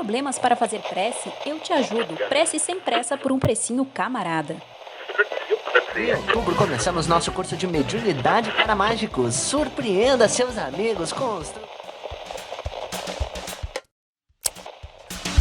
problemas para fazer prece? Eu te ajudo. Prece sem pressa por um precinho camarada. Em outubro começamos nosso curso de mediunidade para mágicos. Surpreenda seus amigos com os...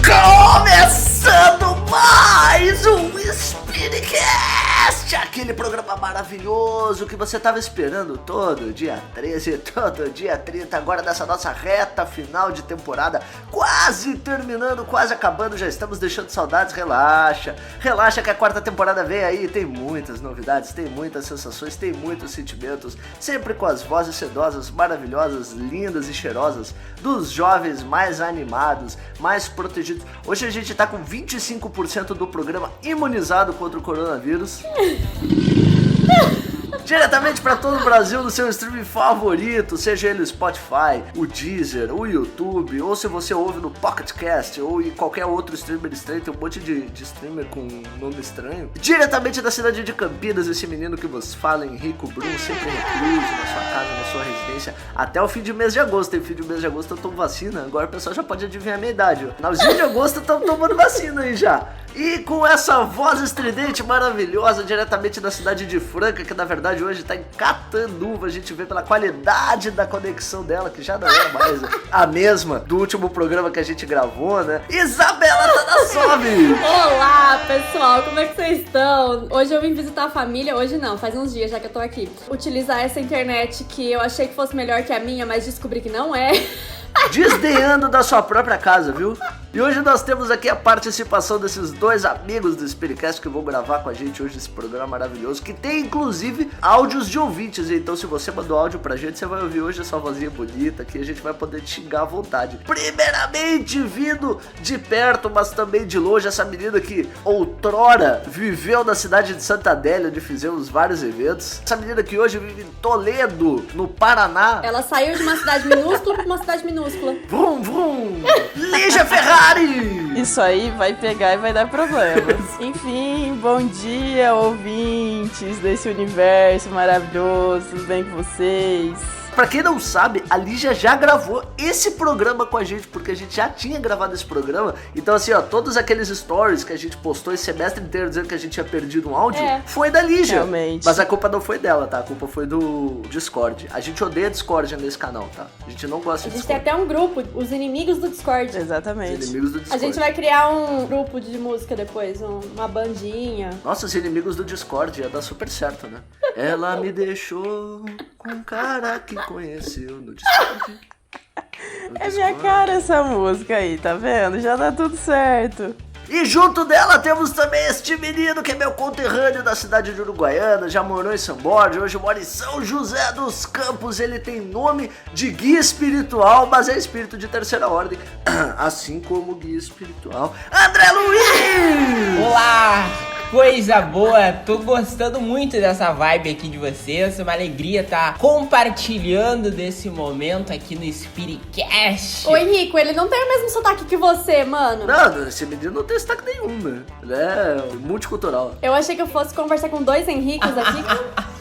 Começando mais um Spiritcast, aquele programa maravilhoso que você estava esperando todo dia 13, todo dia 30, agora nessa nossa reta final de temporada, quase terminando, quase acabando, já estamos deixando saudades. Relaxa que a quarta temporada vem aí, tem muitas novidades, tem muitas sensações, tem muitos sentimentos, sempre com as vozes sedosas, maravilhosas, lindas e cheirosas dos jovens mais animados, mais protegidos. Hoje a gente tá com 25% do programa imunizado contra o coronavírus. Diretamente para todo o Brasil no seu streaming favorito, seja ele o Spotify, o Deezer, o YouTube, ou se você ouve no Pocket Cast ou em qualquer outro streamer estranho, tem um monte de streamer com nome estranho. Diretamente da cidade de Campinas, esse menino que vos fala, Henrico Brum, sempre recluso na sua casa, na sua residência, até o fim de mês de agosto. Em fim de mês de agosto eu tomo vacina, agora o pessoal já pode adivinhar a minha idade. Finalzinho de agosto eu tô tomando vacina aí já. E com essa voz estridente maravilhosa, diretamente da cidade de Franca, que na verdade hoje tá em Catanduva, a gente vê pela qualidade da conexão dela, que já não é mais a mesma do último programa que a gente gravou, né? Isabela Tadassov! Olá, pessoal, como é que vocês estão? Hoje eu vim visitar a família, hoje não, faz uns dias já que eu tô aqui. Utilizar essa internet que eu achei que fosse melhor que a minha, mas descobri que não é. Desdenhando da sua própria casa, viu? E hoje nós temos aqui a participação desses dois amigos do Spiritcast que vão gravar com a gente hoje esse programa maravilhoso, que tem inclusive áudios de ouvintes. Então se você mandou áudio pra gente, você vai ouvir hoje essa vozinha bonita aqui, a gente vai poder te xingar à vontade. Primeiramente vindo de perto, mas também de longe, essa menina que outrora viveu na cidade de Santa Adélia, onde fizemos vários eventos. Essa menina que hoje vive em Toledo, no Paraná. Ela saiu de uma cidade minúscula pra uma cidade minúscula. Vrum, vrum! Lígia Ferrari! Isso aí vai pegar e vai dar problemas. Enfim, bom dia, ouvintes desse universo maravilhoso, tudo bem com vocês? Pra quem não sabe, a Lígia já gravou esse programa com a gente, porque a gente já tinha gravado esse programa. Então assim, ó, todos aqueles stories que a gente postou esse semestre inteiro dizendo que a gente tinha perdido um áudio, foi da Lígia. Realmente. Mas a culpa não foi dela, tá? A culpa foi do Discord. A gente odeia Discord nesse canal, tá? A gente não gosta de Discord. A gente tem até um grupo, os inimigos do Discord. Exatamente. Os inimigos do Discord. A gente vai criar um grupo de música depois, uma bandinha. Nossa, os inimigos do Discord ia dar super certo, né? Ela me deixou com um cara que conheceu no Discord. É minha cara essa música aí, tá vendo? Já dá tudo certo. E junto dela temos também este menino que é meu conterrâneo da cidade de Uruguaiana, já morou em São Borja, hoje mora em São José dos Campos. Ele tem nome de guia espiritual, mas é espírito de terceira ordem, assim como guia espiritual, André Luiz! Olá! Coisa boa, tô gostando muito dessa vibe aqui de vocês, é uma alegria estar compartilhando desse momento aqui no Spiritcast. Ô Henrico, ele não tem o mesmo sotaque que você, mano. Não, esse menino não tem sotaque nenhum, né? Ele é multicultural. Eu achei que eu fosse conversar com dois Henricos aqui.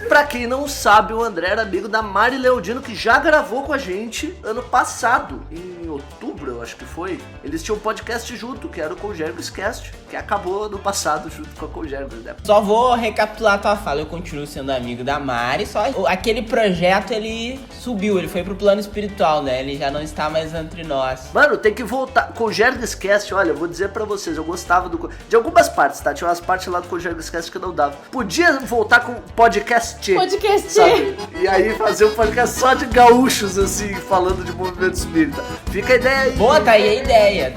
Pra quem não sabe, o André era amigo da Mari Leodino, que já gravou com a gente ano passado, em outubro, eu acho que foi. Eles tinham um podcast junto, que era o Congergos Cast, que acabou ano passado junto com a Congergos, né? Só vou recapitular a tua fala, eu continuo sendo amigo da Mari, só aquele projeto ele subiu, ele foi pro plano espiritual, né? Ele já não está mais entre nós. Mano, tem que voltar. Congergos Cast, olha, eu vou dizer pra vocês, eu gostava de algumas partes, tá? Tinha umas partes lá do Congergos Cast que não dava. Podia voltar com podcast. Sabe? E aí fazer um podcast só de gaúchos, assim, falando de movimento espírita. Fica a ideia aí. Boa, tá aí a ideia.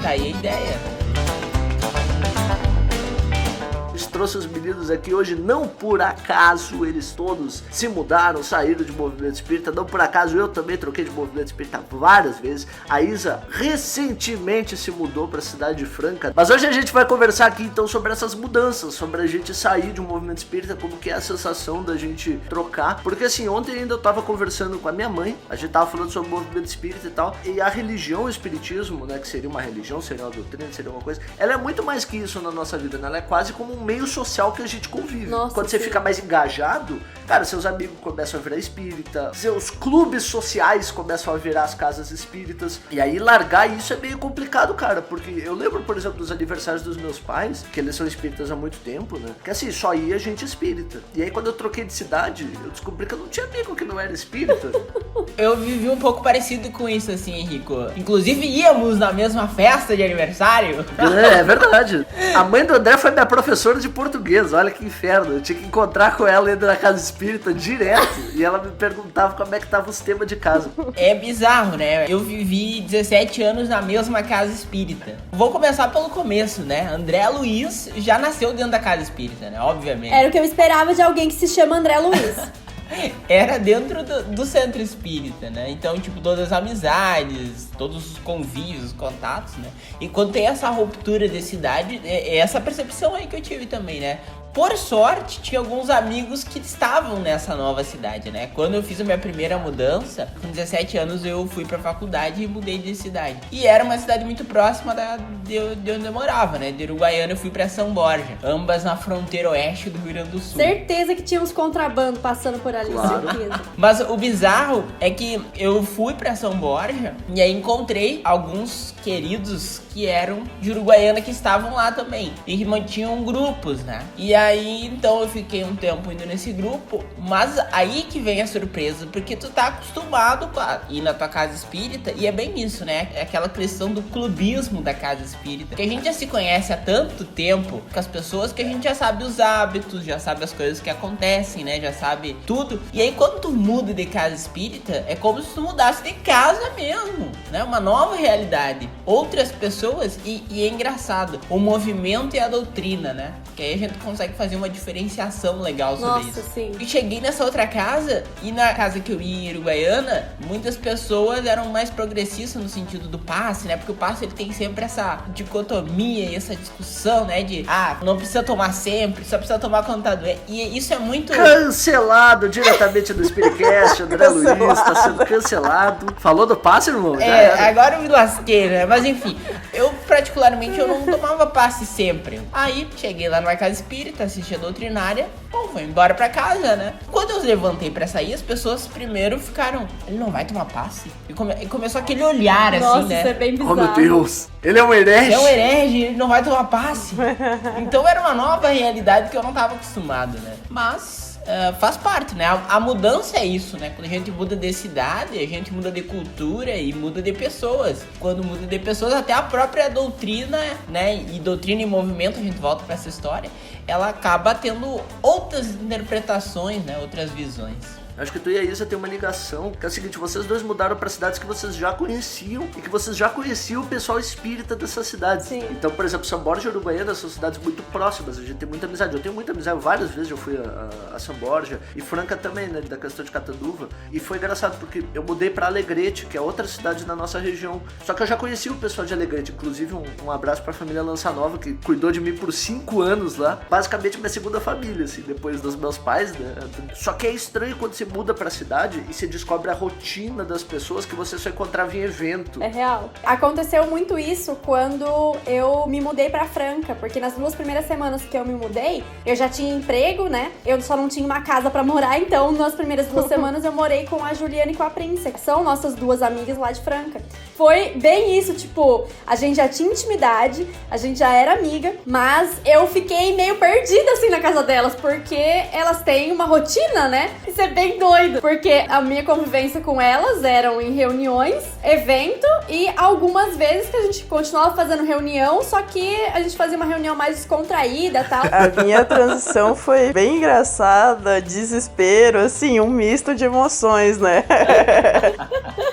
Trouxe os meninos aqui hoje, não por acaso eles todos se mudaram, saíram de movimento espírita, não por acaso eu também troquei de movimento espírita várias vezes. A Isa recentemente se mudou para a cidade de Franca, mas hoje a gente vai conversar aqui então sobre essas mudanças, sobre a gente sair de um movimento espírita, como que é a sensação da gente trocar, porque assim, ontem ainda eu tava conversando com a minha mãe, a gente tava falando sobre o movimento espírita e tal, e a religião, o espiritismo, né, que seria uma religião, seria uma doutrina, seria uma coisa, ela é muito mais que isso na nossa vida, né? Ela é quase como um meio meio social que a gente convive. Nossa, Quando você sim. fica mais engajado, cara, seus amigos começam a virar espírita, seus clubes sociais começam a virar as casas espíritas. E aí largar isso é meio complicado, cara, porque eu lembro, por exemplo, dos aniversários dos meus pais, que eles são espíritas há muito tempo, né? Que assim, só ia gente espírita. E aí quando eu troquei de cidade, eu descobri que eu não tinha amigo que não era espírita. Eu vivi um pouco parecido com isso, assim, Henrico. Inclusive, íamos na mesma festa de aniversário. É verdade. A mãe do André foi minha professora de português, olha que inferno. Eu tinha que encontrar com ela indo na casa espírita direto. E ela me perguntava como é que tava os temas de casa. É bizarro, né? Eu vivi 17 anos na mesma casa espírita. Vou começar pelo começo, né? André Luiz já nasceu dentro da casa espírita, né? Obviamente. Era o que eu esperava de alguém que se chama André Luiz. Era dentro do centro espírita, né? Então, tipo, todas as amizades, todos os convívios, os contatos, né? E quando tem essa ruptura de cidade, é essa percepção aí que eu tive também, né? Por sorte, tinha alguns amigos que estavam nessa nova cidade, né? Quando eu fiz a minha primeira mudança, com 17 anos eu fui pra faculdade e mudei de cidade. E era uma cidade muito próxima de onde eu morava, né? De Uruguaiana eu fui pra São Borja, ambas na fronteira oeste do Rio Grande do Sul. Certeza que tinha uns contrabando passando por ali, Claro. certeza. Mas o bizarro é que eu fui pra São Borja e aí encontrei alguns queridos que eram de Uruguaiana que estavam lá também e que mantinham grupos, né? E aí, então eu fiquei um tempo indo nesse grupo, mas aí que vem a surpresa, porque tu tá acostumado a ir na tua casa espírita e é bem isso, né? É aquela questão do clubismo da casa espírita, que a gente já se conhece há tanto tempo com as pessoas que a gente já sabe os hábitos, já sabe as coisas que acontecem, né? Já sabe tudo. E aí quando tu muda de casa espírita, é como se tu mudasse de casa mesmo, né? Uma nova realidade, outras pessoas e é engraçado, o movimento e a doutrina, né? Porque aí a gente consegue fazer uma diferenciação legal sobre Nossa, isso. sim. E cheguei nessa outra casa, e na casa que eu ia em Uruguaiana, muitas pessoas eram mais progressistas no sentido do passe, né? Porque o passe ele tem sempre essa dicotomia e essa discussão, né? De, não precisa tomar sempre, só precisa tomar quando tá doente. E isso é muito... Cancelado diretamente do Spiritcast, André Luiz tá sendo cancelado. Falou do passe, irmão? Já era. Agora eu me lasquei, né? Mas enfim, eu particularmente eu não tomava passe sempre. Aí cheguei lá numa casa espírita, assisti a doutrinária, vou embora pra casa, né? Quando eu levantei pra sair, as pessoas primeiro ficaram, ele não vai tomar passe? E começou aquele olhar Nossa, assim, né? isso é bem bizarro. Oh, meu Deus. Ele é um herege? É um herege, ele não vai tomar passe. Então era uma nova realidade que eu não tava acostumado, né? Mas faz parte, né? A mudança é isso, né? Quando a gente muda de cidade, a gente muda de cultura e muda de pessoas. Quando muda de pessoas, até a própria doutrina, né? E doutrina em movimento, a gente volta pra essa história, ela acaba tendo outras interpretações, né? Outras visões. Acho que tu e a Isa tem uma ligação, que é o seguinte, vocês dois mudaram pra cidades que vocês já conheciam e que vocês já conheciam o pessoal espírita dessas cidades. Sim. Então, por exemplo, São Borja e Uruguaiana são cidades muito próximas, a gente tem muita amizade. Eu tenho muita amizade, várias vezes eu fui a São Borja e Franca também, né, da questão de Catanduva. E foi engraçado porque eu mudei pra Alegrete, que é outra cidade da nossa região. Só que eu já conhecia o pessoal de Alegrete, inclusive um abraço pra família Lançanova, que cuidou de mim por 5 anos lá. Basicamente minha segunda família, assim, depois dos meus pais, né. Só que é estranho quando você muda pra cidade e você descobre a rotina das pessoas que você só encontrava em evento. É real. Aconteceu muito isso quando eu me mudei pra Franca, porque nas 2 primeiras semanas que eu me mudei, eu já tinha emprego, né? Eu só não tinha uma casa pra morar, então nas primeiras 2 semanas eu morei com a Juliana e com a Prince, que são nossas 2 amigas lá de Franca. Foi bem isso, tipo, a gente já tinha intimidade, a gente já era amiga, mas eu fiquei meio perdida assim na casa delas, porque elas têm uma rotina, né? Isso é bem doido. Porque a minha convivência com elas eram em reuniões, evento e algumas vezes que a gente continuava fazendo reunião, só que a gente fazia uma reunião mais descontraída e tal. A minha transição foi bem engraçada, desespero, assim, um misto de emoções, né?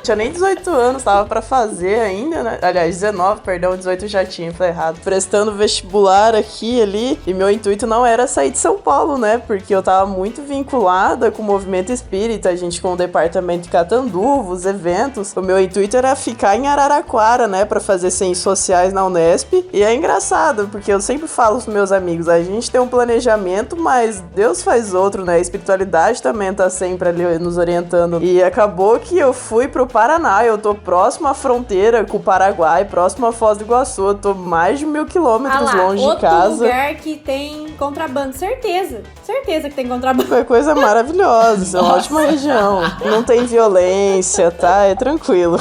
Tinha nem 18 anos, tava pra fazer ainda, né? Aliás, 19, perdão, 18 já tinha, falei errado. Prestando vestibular aqui e ali, e meu intuito não era sair de São Paulo, né? Porque eu tava muito vinculada com o movimento espírita, a gente com o departamento de Catanduva, os eventos. O meu intuito era ficar em Araraquara, né? Pra fazer ciências sociais na Unesp. E é engraçado, porque eu sempre falo pros meus amigos, a gente tem um planejamento, mas Deus faz outro, né? A espiritualidade também tá sempre ali nos orientando. E acabou que eu fui pro Paraná, eu tô próximo à fronteira com o Paraguai, próximo à Foz do Iguaçu, eu tô mais de 1.000 quilômetros longe de casa. Outro lugar que tem contrabando. Certeza que tem contrabando. Foi coisa maravilhosa, isso é uma ótima região. Não tem violência, tá? É tranquilo.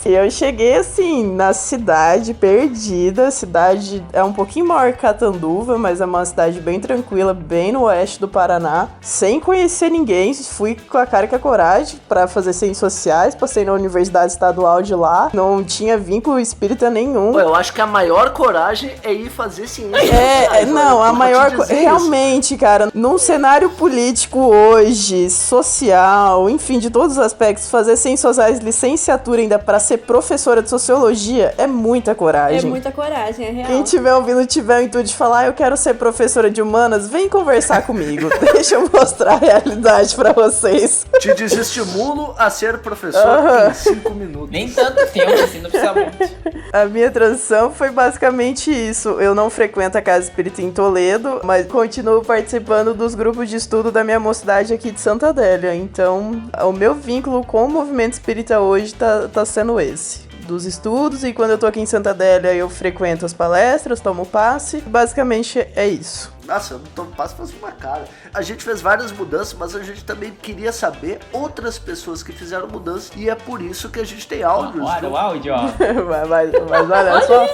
E eu cheguei assim, na cidade perdida. A cidade é um pouquinho maior que Catanduva, mas é uma cidade bem tranquila, bem no oeste do Paraná. Sem conhecer ninguém, fui com a cara e com a coragem pra fazer ciências sociais. Passei na Universidade Estadual de lá. Não tinha vínculo espírita nenhum. Pô, eu acho que a maior coragem é ir fazer ciências sociais. Não, a maior... Realmente, cara, num cenário político hoje, social, enfim, de todos os aspectos, fazer ciências sociais, licenciatura ainda pra ser professora de sociologia é muita coragem. É muita coragem, é real. Quem estiver ouvindo, tiver o intuito de falar, eu quero ser professora de humanas, vem conversar comigo. Deixa eu mostrar a realidade pra vocês. Te desestimulo a ser professor em 5 minutos. Nem tanto tempo, assim, não precisa muito. A minha transição foi basicamente isso. Eu não frequento a Casa Espírita em Toledo, mas continuo participando dos grupos de estudo da minha mocidade aqui de Santa Adélia. Então, o meu vínculo com o movimento espírita hoje tá sendo esse. Dos estudos, e quando eu tô aqui em Santa Adélia eu frequento as palestras, tomo passe. Basicamente é isso. Nossa, eu não tomo passe faz uma cara. A gente fez várias mudanças, mas a gente também queria saber outras pessoas que fizeram mudanças, e é por isso que a gente tem áudios. Olha o áudio, ó. mas olha só.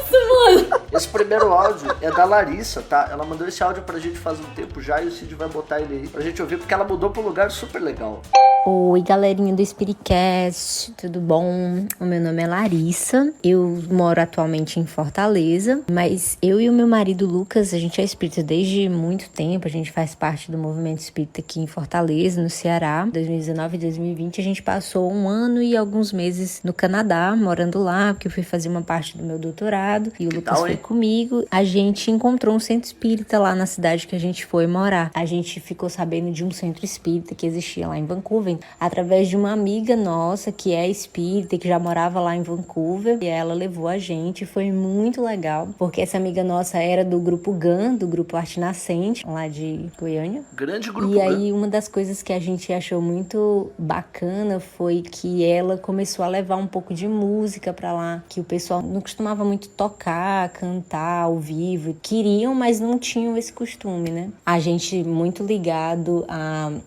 Esse primeiro áudio é da Larissa, tá? Ela mandou esse áudio pra gente faz um tempo já, e o Cid vai botar ele aí pra gente ouvir, porque ela mudou pra um lugar super legal. Oi, galerinha do Spiritcast, tudo bom? O meu nome é Larissa, eu moro atualmente em Fortaleza, mas eu e o meu marido Lucas, a gente é espírita desde muito tempo, a gente faz parte do movimento espírita aqui em Fortaleza, no Ceará. 2019 e 2020 a gente passou 1 ano e alguns meses no Canadá, morando lá, porque eu fui fazer uma parte do meu doutorado e o Lucas foi comigo. A gente encontrou um centro espírita lá na cidade que a gente foi morar. A gente ficou sabendo de um centro espírita que existia lá em Vancouver, através de uma amiga nossa que é espírita e que já morava lá em Vancouver, e ela levou a gente. Foi muito legal, porque essa amiga nossa era do grupo GAN, do grupo Arte Nascente, lá de Goiânia. Grande grupo. E aí uma das coisas que a gente achou muito bacana foi que ela começou a levar um pouco de música pra lá, que o pessoal não costumava muito tocar, cantar ao vivo. Queriam, mas não tinham esse costume, né? A gente muito ligado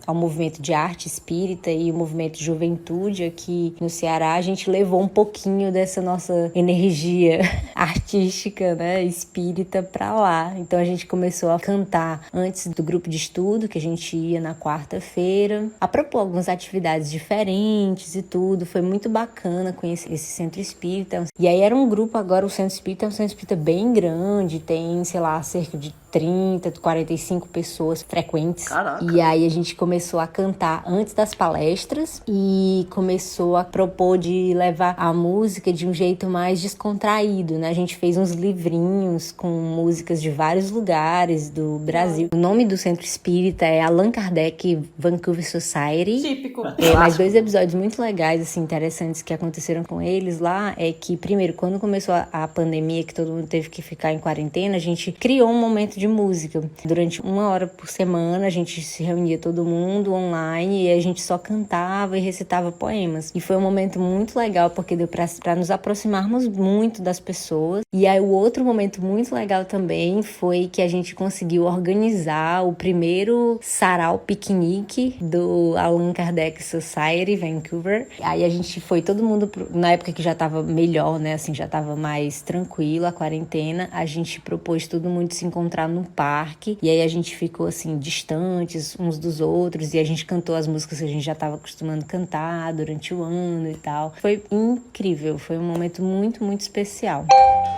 ao movimento de arte espírita e o movimento de juventude aqui no Ceará, a gente levou um pouquinho dessa nossa energia artística, né, espírita pra lá. Então a gente começou a cantar antes do grupo de estudo, que a gente ia na quarta-feira, a propor algumas atividades diferentes e tudo. Foi muito bacana conhecer esse centro espírita. E aí era um grupo, agora o centro espírita é um centro espírita bem grande, tem, sei lá, cerca de 30, 45 pessoas frequentes. Caraca. E aí a gente começou a cantar antes das palestras e começou a propor de levar a música de um jeito mais descontraído, né? A gente fez uns livrinhos com músicas de vários lugares do Brasil. O nome do centro espírita é Allan Kardec Vancouver Society. Típico. Mais 2 episódios muito legais, assim, interessantes que aconteceram com eles lá é que, primeiro, quando começou a pandemia, que todo mundo teve que ficar em quarentena, a gente criou um momento de música. Durante 1 hora por semana, a gente se reunia todo mundo online e a gente só cantava e recitava poemas. E foi um momento muito legal, porque deu pra nos aproximarmos muito das pessoas. E aí o outro momento muito legal também foi que a gente conseguiu organizar o primeiro sarau piquenique do Allan Kardec Society, Vancouver. Aí a gente foi todo mundo, na época que já tava melhor, né, assim, já tava mais tranquilo a quarentena, a gente propôs todo mundo se encontrar num parque, e aí a gente ficou assim, distantes uns dos outros, e a gente cantou as músicas que a gente já tava acostumando a cantar durante o ano e tal. Foi incrível, foi um momento muito, muito especial.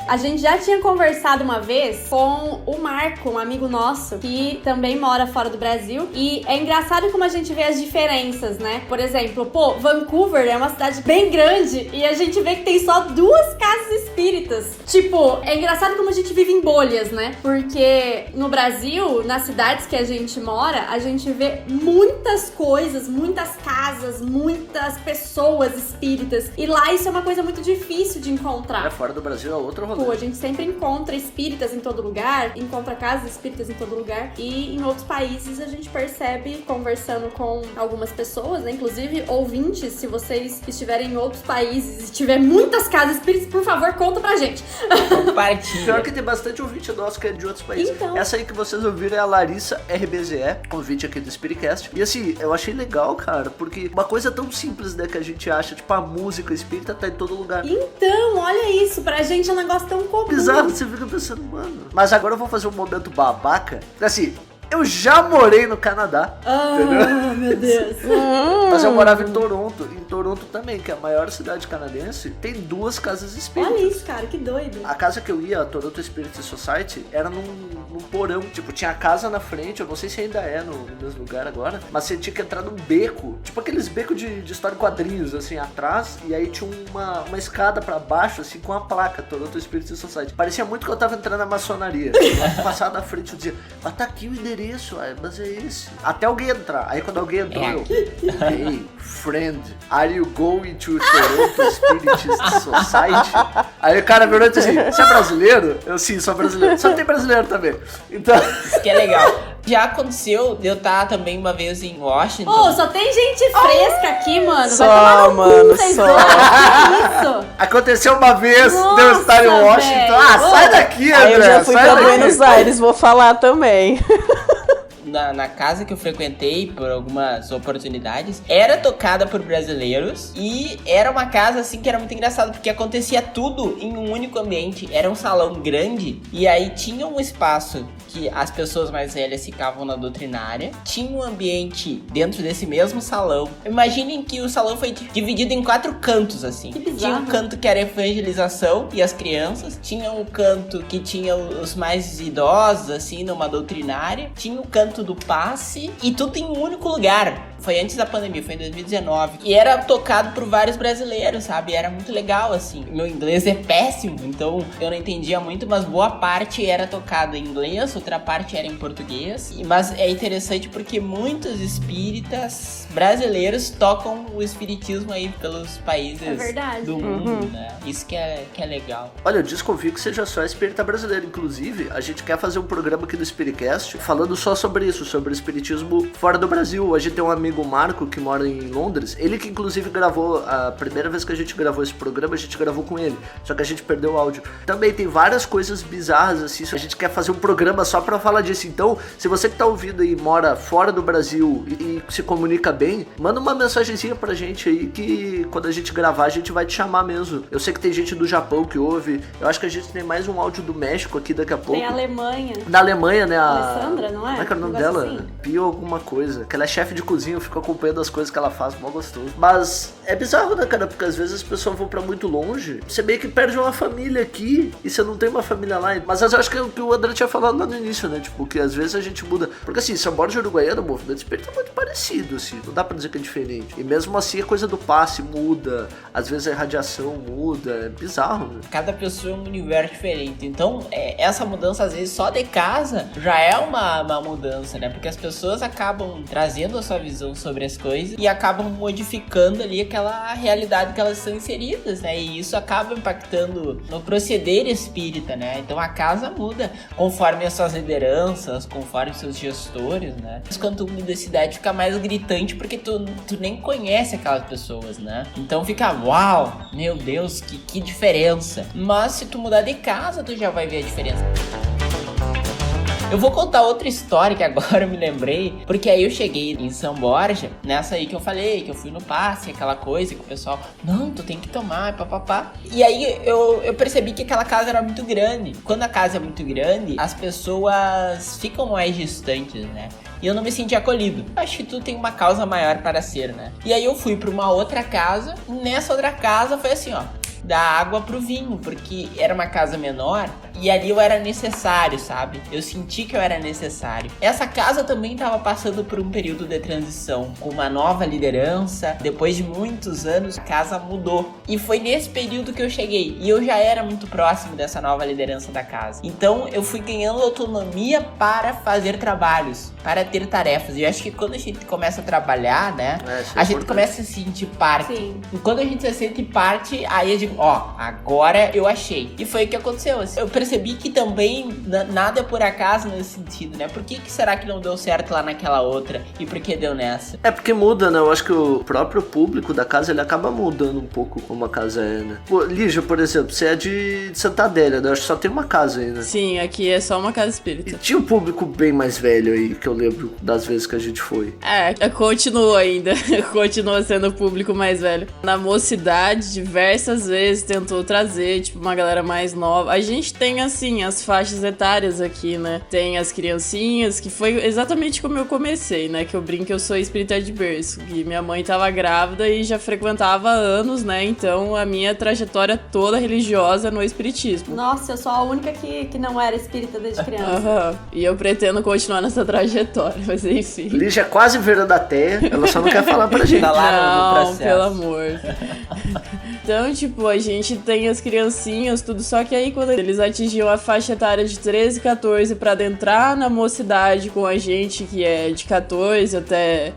A gente já tinha conversado uma vez com o Marco, um amigo nosso, que também mora fora do Brasil, e é engraçado como a gente vê as diferenças, né? Por exemplo, Vancouver é uma cidade bem grande e a gente vê que tem só 2 casas espíritas. Tipo, é engraçado como a gente vive em bolhas, né? Porque no Brasil, nas cidades que a gente mora, a gente vê muitas coisas, muitas casas, muitas pessoas espíritas. E lá isso é uma coisa muito difícil de encontrar. Fora do Brasil é outro rolê. A gente sempre encontra espíritas em todo lugar, encontra casas espíritas em todo lugar, e em outros países a gente percebe, conversando com algumas pessoas, né, inclusive ouvintes, se vocês estiverem em outros países e tiver muitas casas espíritas, por favor, conta pra gente. Compartilha. Pior que tem bastante ouvinte nosso que é de outros países. Então. Essa aí que vocês ouviram é a Larissa RBZE, ouvinte aqui do Spiritcast. E assim, eu achei legal, cara, porque uma coisa tão simples, né, que a gente acha, tipo, a música espírita tá em todo lugar. Então, olha isso, pra gente é um negócio tão comum. Bizarro, você fica pensando, mano. Mas agora eu vou fazer um momento babaca. Assim, eu já morei no Canadá, entendeu? Meu Deus. Mas eu morava em Toronto. Em Toronto também, que é a maior cidade canadense, tem 2 casas espíritas. Olha isso, cara, que doido. A casa que eu ia, a Toronto Spirit Society, era num porão. Tipo, tinha a casa na frente, eu não sei se ainda é no mesmo lugar agora, mas você tinha que entrar num beco, tipo aqueles becos de história em quadrinhos, assim, atrás, e aí tinha uma escada pra baixo, assim, com a placa Toronto Spirit Society. Parecia muito que eu tava entrando na maçonaria. Eu passava na frente e dizia, mas tá aqui o endereço, mas é esse. Até alguém entrar. Aí quando alguém entrou, eu, hey, friend, are you going to Toronto Spiritist Society? Aí o cara virou e disse assim, você é brasileiro? Eu, sim, sou brasileiro. Só tem brasileiro também. Então... Isso que é legal. Já aconteceu de eu estar também uma vez em Washington. Ô, só tem gente fresca aqui, mano. Só, vai tomar no mano, cu, vocês só. dois. Que isso? Aconteceu uma vez, Nossa, de eu estar em Washington. velho. Ah, sai daqui, Aí André. eu já fui sai pra daqui. Buenos Aires, vou falar também. Na casa que eu frequentei por algumas oportunidades, era tocada por brasileiros e era uma casa assim que era muito engraçado, porque acontecia tudo em um único ambiente. Era um salão grande e aí tinha um espaço que as pessoas mais velhas ficavam na doutrinária, tinha um ambiente dentro desse mesmo salão. Imaginem que o salão foi dividido em 4 cantos, assim. Que bizarro. Tinha um canto que era evangelização e as crianças, tinha um canto que tinha os mais idosos, assim, numa doutrinária, tinha o canto do passe e tudo em um único lugar. Foi antes da pandemia, foi em 2019. E era tocado por vários brasileiros, sabe? Era muito legal, assim. Meu inglês é péssimo, então eu não entendia muito, mas boa parte era tocado em inglês, outra parte era em português. Mas é interessante porque muitos espíritas brasileiros tocam o espiritismo aí pelos países É verdade. do mundo, né? Isso que é legal. Olha, eu desconfio que seja só espírita brasileiro. Inclusive, a gente quer fazer um programa aqui do Spiritcast falando só sobre isso, sobre o espiritismo fora do Brasil. A gente tem um amigo, o Marco, que mora em Londres. Ele que inclusive gravou, a primeira vez que a gente gravou esse programa, a gente gravou com ele. Só que a gente perdeu o áudio. Também tem várias coisas bizarras, assim. A gente quer fazer um programa só pra falar disso. Então, se você que tá ouvindo e mora fora do Brasil e se comunica bem, manda uma mensagenzinha pra gente aí que quando a gente gravar, a gente vai te chamar mesmo. Eu sei que tem gente do Japão que ouve. Eu acho que a gente tem mais um áudio do México aqui daqui a pouco. Tem a Alemanha. Da Alemanha, né? Alessandra, não é? Como é que é o nome Um negócio dela? assim. Pio alguma coisa. Que ela é chefe de cozinha, eu fico acompanhando as coisas que ela faz, mó gostoso. Mas é bizarro, né, cara? Porque às vezes as pessoas vão pra muito longe, você meio que perde uma família aqui e você não tem uma família lá. Mas eu acho que é o que o André tinha falado lá no início, né? Tipo, que às vezes a gente muda. Porque assim, São Borja e Uruguaiana, o movimento espírita é muito parecido, assim. Não dá pra dizer que é diferente. E mesmo assim a coisa do passe muda, às vezes a radiação muda. É bizarro, né? Cada pessoa é um universo diferente. Então, essa mudança, às vezes, só de casa já é uma mudança, né? Porque as pessoas acabam trazendo a sua visão sobre as coisas e acabam modificando ali aquela realidade que elas são inseridas, né? E isso acaba impactando no proceder espírita, né? Então, a casa muda conforme as suas lideranças, conforme os seus gestores, né? Mas quando tu muda de cidade, fica mais gritante porque tu nem conhece aquelas pessoas, né? Então, fica, uau, meu Deus, que diferença. Mas se tu mudar de casa, tu já vai ver a diferença. Eu vou contar outra história que agora eu me lembrei, porque aí eu cheguei em São Borja, nessa aí que eu falei, que eu fui no passe, aquela coisa que o pessoal, não, tu tem que tomar, papapá. E aí eu percebi que aquela casa era muito grande. Quando a casa é muito grande, as pessoas ficam mais distantes, né? E eu não me senti acolhido. Acho que tu tem uma causa maior para ser, né? E aí eu fui pra uma outra casa, e nessa outra casa foi assim, ó, da água pro vinho, porque era uma casa menor e ali eu era necessário, sabe? Eu senti que eu era necessário. Essa casa também estava passando por um período de transição, com uma nova liderança. Depois de muitos anos, a casa mudou. E foi nesse período que eu cheguei. E eu já era muito próximo dessa nova liderança da casa. Então eu fui ganhando autonomia para fazer trabalhos, para ter tarefas. E eu acho que quando a gente começa a trabalhar, né? A gente começa a se sentir parte. Sim. E quando a gente se sente parte, aí eu digo, ó, agora eu achei. E foi o que aconteceu. Eu percebi que também nada é por acaso nesse sentido, né? Por que será que não deu certo lá naquela outra e por que deu nessa? É porque muda, né? Eu acho que o próprio público da casa, ele acaba mudando um pouco como a casa é, né? Pô, Lígia, por exemplo, você é de Santa Adélia, né? Eu acho que só tem uma casa aí, né? Sim, aqui é só uma casa espírita. E tinha um público bem mais velho aí, que eu lembro das vezes que a gente foi. Continua ainda. Continua sendo o público mais velho. Na mocidade, diversas vezes tentou trazer, tipo, uma galera mais nova. A gente tem, assim, as faixas etárias aqui, né? Tem as criancinhas, que foi exatamente como eu comecei, né? Que eu brinco que eu sou espírita de berço. E minha mãe tava grávida e já frequentava há anos, né? Então, a minha trajetória toda religiosa no espiritismo. Nossa, eu sou a única que não era espírita desde criança. E eu pretendo continuar nessa trajetória, mas enfim. Lígia é quase verdadeira, ela só não quer falar pra gente. Tá lá no Não, processo. pelo amor. Então, tipo, a gente tem as criancinhas, tudo, só que aí quando eles atingiam a faixa etária de 13, 14 pra adentrar na mocidade com a gente, que é de 14 até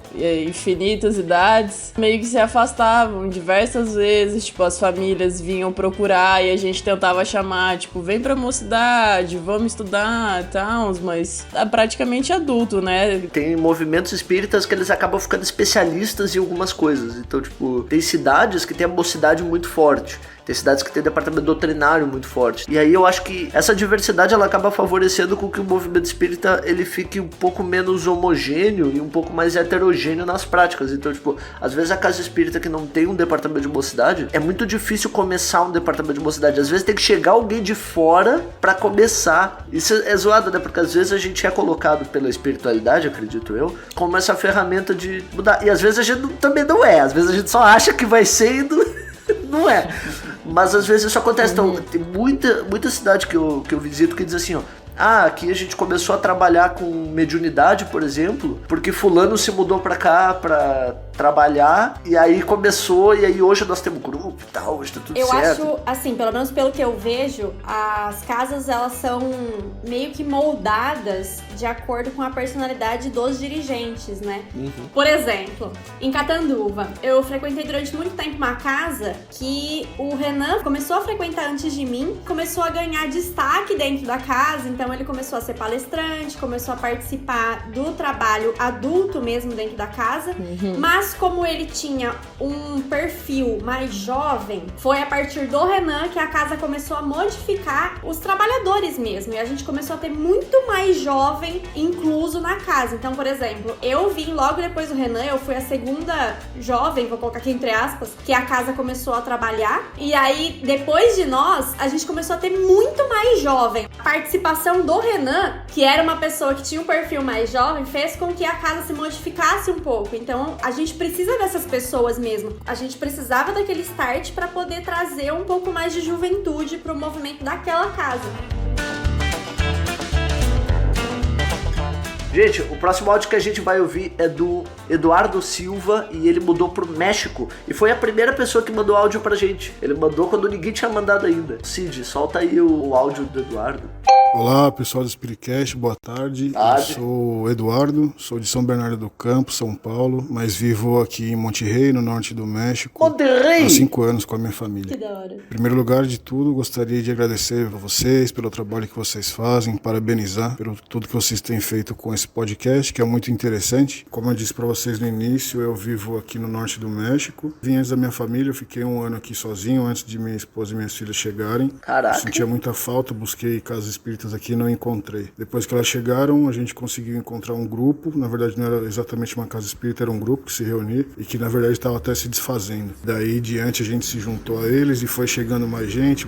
infinitas idades, meio que se afastavam diversas vezes, tipo, as famílias vinham procurar e a gente tentava chamar, tipo, vem pra mocidade, vamos estudar e tal, mas é praticamente adulto, né? Tem movimentos espíritas que eles acabam ficando especialistas em algumas coisas. Então, tipo, tem cidades que tem a mocidade muito forte. Tem cidades que tem departamento doutrinário muito forte. E aí eu acho que essa diversidade ela acaba favorecendo com que o movimento espírita ele fique um pouco menos homogêneo e um pouco mais heterogêneo nas práticas. Então, tipo, às vezes a casa espírita que não tem um departamento de mocidade, é muito difícil começar um departamento de mocidade. Às vezes tem que chegar alguém de fora pra começar. Isso é zoado, né? Porque às vezes a gente é colocado pela espiritualidade, acredito eu, como essa ferramenta de mudar. E às vezes a gente também não é. Às vezes a gente só acha que vai ser e não é. Mas às vezes isso acontece. Então, tem muita cidade que eu visito que diz assim, ó. Aqui a gente começou a trabalhar com mediunidade, por exemplo, porque fulano se mudou pra cá pra trabalhar, e aí começou, e aí hoje nós temos grupo e tal, hoje tá tudo certo. Eu acho, assim, pelo menos pelo que eu vejo, as casas, elas são meio que moldadas de acordo com a personalidade dos dirigentes, né? Por exemplo, em Catanduva, eu frequentei durante muito tempo uma casa que o Renan começou a frequentar antes de mim, começou a ganhar destaque dentro da casa, então ele começou a ser palestrante, começou a participar do trabalho adulto mesmo dentro da casa, mas como ele tinha um perfil mais jovem, foi a partir do Renan que a casa começou a modificar os trabalhadores mesmo, e a gente começou a ter muito mais jovem incluso na casa. Então, por exemplo, eu vim logo depois do Renan, eu fui a segunda jovem, vou colocar aqui entre aspas, que a casa começou a trabalhar, e aí depois de nós, a gente começou a ter muito mais jovem. A participação do Renan, que era uma pessoa que tinha um perfil mais jovem, fez com que a casa se modificasse um pouco. Então, a gente precisa dessas pessoas mesmo. A gente precisava daquele start para poder trazer um pouco mais de juventude pro movimento daquela casa. Gente, o próximo áudio que a gente vai ouvir é do Eduardo Silva e ele mudou pro México e foi a primeira pessoa que mandou áudio pra gente. Ele mandou quando ninguém tinha mandado ainda. Cid, solta aí o áudio do Eduardo. Olá, pessoal do Spiritcast, boa tarde. Eu sou o Eduardo, sou de São Bernardo do Campo, São Paulo, mas vivo aqui em Monterrey, no norte do México. Monterrey! Há 5 anos com a minha família. Que da hora. Em primeiro lugar de tudo, gostaria de agradecer a vocês pelo trabalho que vocês fazem, parabenizar pelo tudo que vocês têm feito com esse podcast, que é muito interessante. Como eu disse para vocês no início, eu vivo aqui no norte do México. Vim antes da minha família, eu fiquei 1 ano aqui sozinho, antes de minha esposa e minhas filhas chegarem. Caraca! Eu sentia muita falta, busquei casas espíritas aqui e não encontrei. Depois que elas chegaram, a gente conseguiu encontrar um grupo. Na verdade, não era exatamente uma casa espírita, era um grupo que se reunia e que, na verdade, estava até se desfazendo. Daí, diante, a gente se juntou a eles e foi chegando mais gente.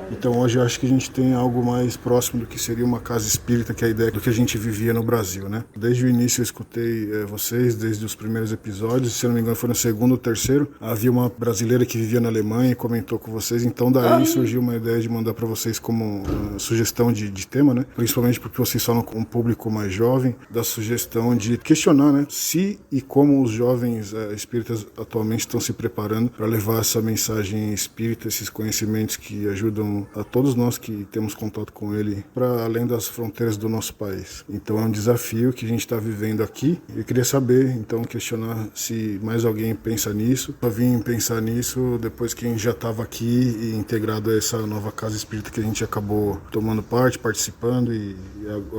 Então, hoje, eu acho que a gente tem algo mais próximo do que seria uma casa espírita, que é a ideia do que a gente vivia no Brasil, né? Desde o início, eu escutei vocês, desde os primeiros episódios. Se eu não me engano, foi no 2º ou 3º. Havia uma brasileira que vivia na Alemanha e comentou com vocês. Então, daí surgiu uma ideia de mandar para vocês como sugestão de tema, né? Principalmente porque vocês falam com um público mais jovem, da sugestão de questionar, né? Se e como os jovens espíritas atualmente estão se preparando para levar essa mensagem espírita, esses conhecimentos que ajudam a todos nós que temos contato com ele para além das fronteiras do nosso país. Então é um desafio que a gente está vivendo aqui. Eu queria saber, então, questionar se mais alguém pensa nisso. Eu vim pensar nisso depois que a gente já estava aqui e integrado a essa nova casa espírita que a gente acabou tomando parte, participando e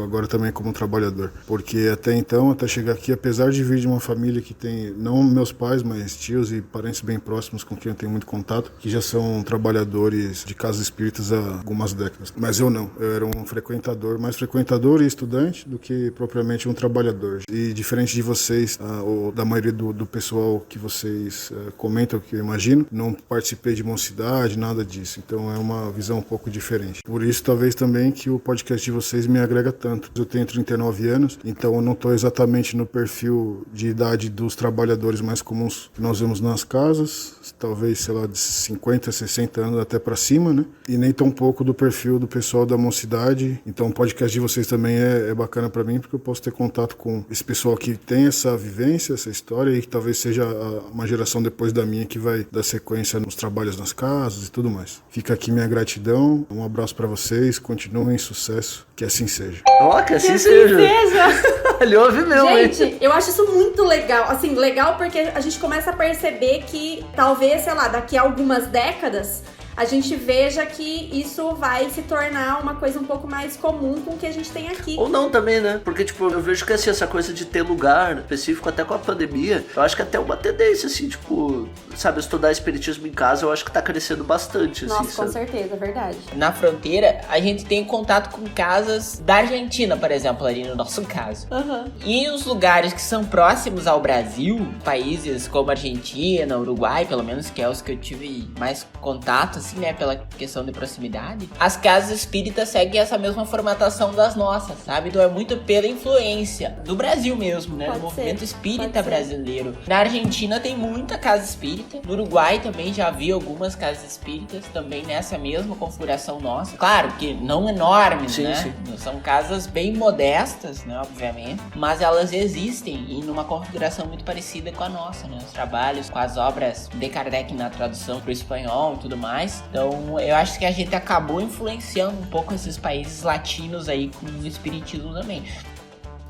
agora também como trabalhador. Porque até então, até chegar aqui, apesar de vir de uma família que tem, não meus pais, mas tios e parentes bem próximos com quem eu tenho muito contato, que já são trabalhadores de casas espíritas há algumas décadas. Mas eu não, eu era um frequentador, mais frequentador e estudante do que propriamente um trabalhador. E diferente de vocês, ou da maioria do pessoal que vocês comentam, que eu imagino, não participei de mocidade, nada disso. Então é uma visão um pouco diferente. Por isso, talvez também que o podcast de vocês me agrega tanto. Eu tenho 39 anos, então eu não estou exatamente no perfil de idade dos trabalhadores mais comuns que nós vemos nas casas, talvez, sei lá, de 50, 60 anos até para cima, né? E nem tão pouco do perfil do pessoal da mocidade. Então o podcast de vocês também é bacana para mim, porque eu posso ter contato com esse pessoal que tem essa vivência, essa história, e que talvez seja uma geração depois da minha que vai dar sequência nos trabalhos nas casas e tudo mais. Fica aqui minha gratidão, um abraço para vocês, continuem em sucesso, que assim seja. Ó, que assim seja. Ele ouve mesmo, Gente, eu acho isso muito legal. Assim, legal porque a gente começa a perceber que talvez, sei lá, daqui a algumas décadas a gente veja que isso vai se tornar uma coisa um pouco mais comum com o que a gente tem aqui. Ou não também, né? Porque, tipo, eu vejo que, assim, essa coisa de ter lugar específico até com a pandemia, eu acho que até uma tendência, assim, tipo, sabe, estudar espiritismo em casa, eu acho que tá crescendo bastante, assim, Nossa, com sabe? certeza, é verdade. Na fronteira, a gente tem contato com casas da Argentina, por exemplo, ali no nosso caso. E os lugares que são próximos ao Brasil, países como Argentina, Uruguai, pelo menos, que é os que eu tive mais contato, assim, né, pela questão de proximidade, as casas espíritas seguem essa mesma formatação das nossas, sabe? Então é muito pela influência do Brasil mesmo, né? Pode Do movimento ser, espírita pode ser. brasileiro. Na Argentina tem muita casa espírita. No Uruguai também já vi algumas casas espíritas também nessa mesma configuração nossa. Claro que não enormes, Sim, né? sim. São casas bem modestas, né? Obviamente. Mas elas existem e numa configuração muito parecida com a nossa, né? Os trabalhos com as obras de Kardec na tradução para o espanhol e tudo mais. Então, eu acho que a gente acabou influenciando um pouco esses países latinos aí com o espiritismo também.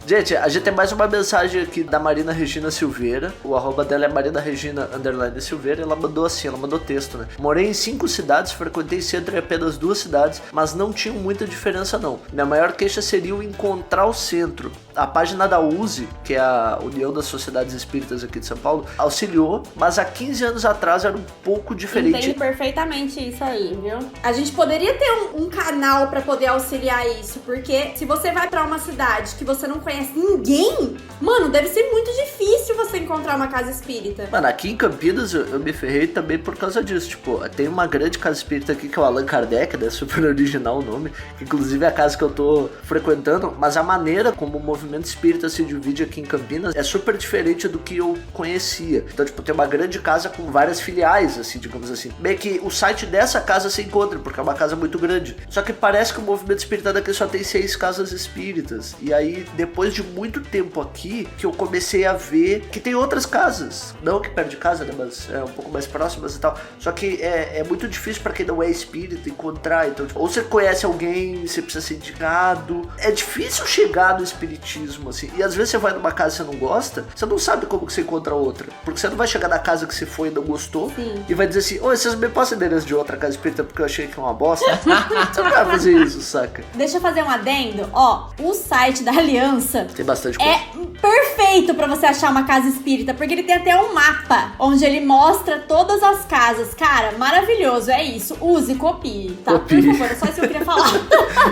Gente, a gente tem mais uma mensagem aqui da Marina Regina Silveira. O arroba dela é Marina Regina _Silveira. Ela mandou assim, ela mandou texto, né? Morei em 5 cidades, frequentei centro em apenas 2 cidades, mas não tinham muita diferença não. Minha maior queixa seria o encontrar o centro. A página da USE, que é a União das Sociedades Espíritas aqui de São Paulo, auxiliou, mas há 15 anos atrás era um pouco diferente. Entendo perfeitamente isso aí, viu? A gente poderia ter um canal pra poder auxiliar isso, porque se você vai pra uma cidade que você não conhece ninguém, mano, deve ser muito difícil você encontrar uma casa espírita. Mano, aqui em Campinas eu me ferrei também por causa disso. Tipo, tem uma grande casa espírita aqui que é o Allan Kardec, né? Super original o nome, que inclusive é a casa que eu tô frequentando, mas a maneira como o movimento espírita se divide aqui em Campinas é super diferente do que eu conhecia. Então, tipo, tem uma grande casa com várias filiais, assim, digamos assim. Bem que o site dessa casa se encontra, porque é uma casa muito grande. Só que parece que o movimento espírita daqui só tem 6 casas espíritas. E aí, depois de muito tempo aqui, que eu comecei a ver que tem outras casas. Não que perto de casa, né? Mas é um pouco mais próximas e tal. Só que é muito difícil pra quem não é espírita encontrar. Então, tipo, ou você conhece alguém, você precisa ser indicado. É difícil chegar no espiritismo, assim. E às vezes você vai numa casa que você não gosta, você não sabe como que você encontra outra. Porque você não vai chegar na casa que você foi e não gostou. Sim. E vai dizer assim, ô, vocês me passam endereço de outra casa espírita porque eu achei que é uma bosta. Você não vai fazer isso, saca? Deixa eu fazer um adendo. Ó, o site da Aliança Tem bastante coisa. é perfeito pra você achar uma casa espírita, porque ele tem até um mapa onde ele mostra todas as casas. Cara, maravilhoso, é isso. Use, copie, tá? Copie. Por favor, é só isso que eu queria falar.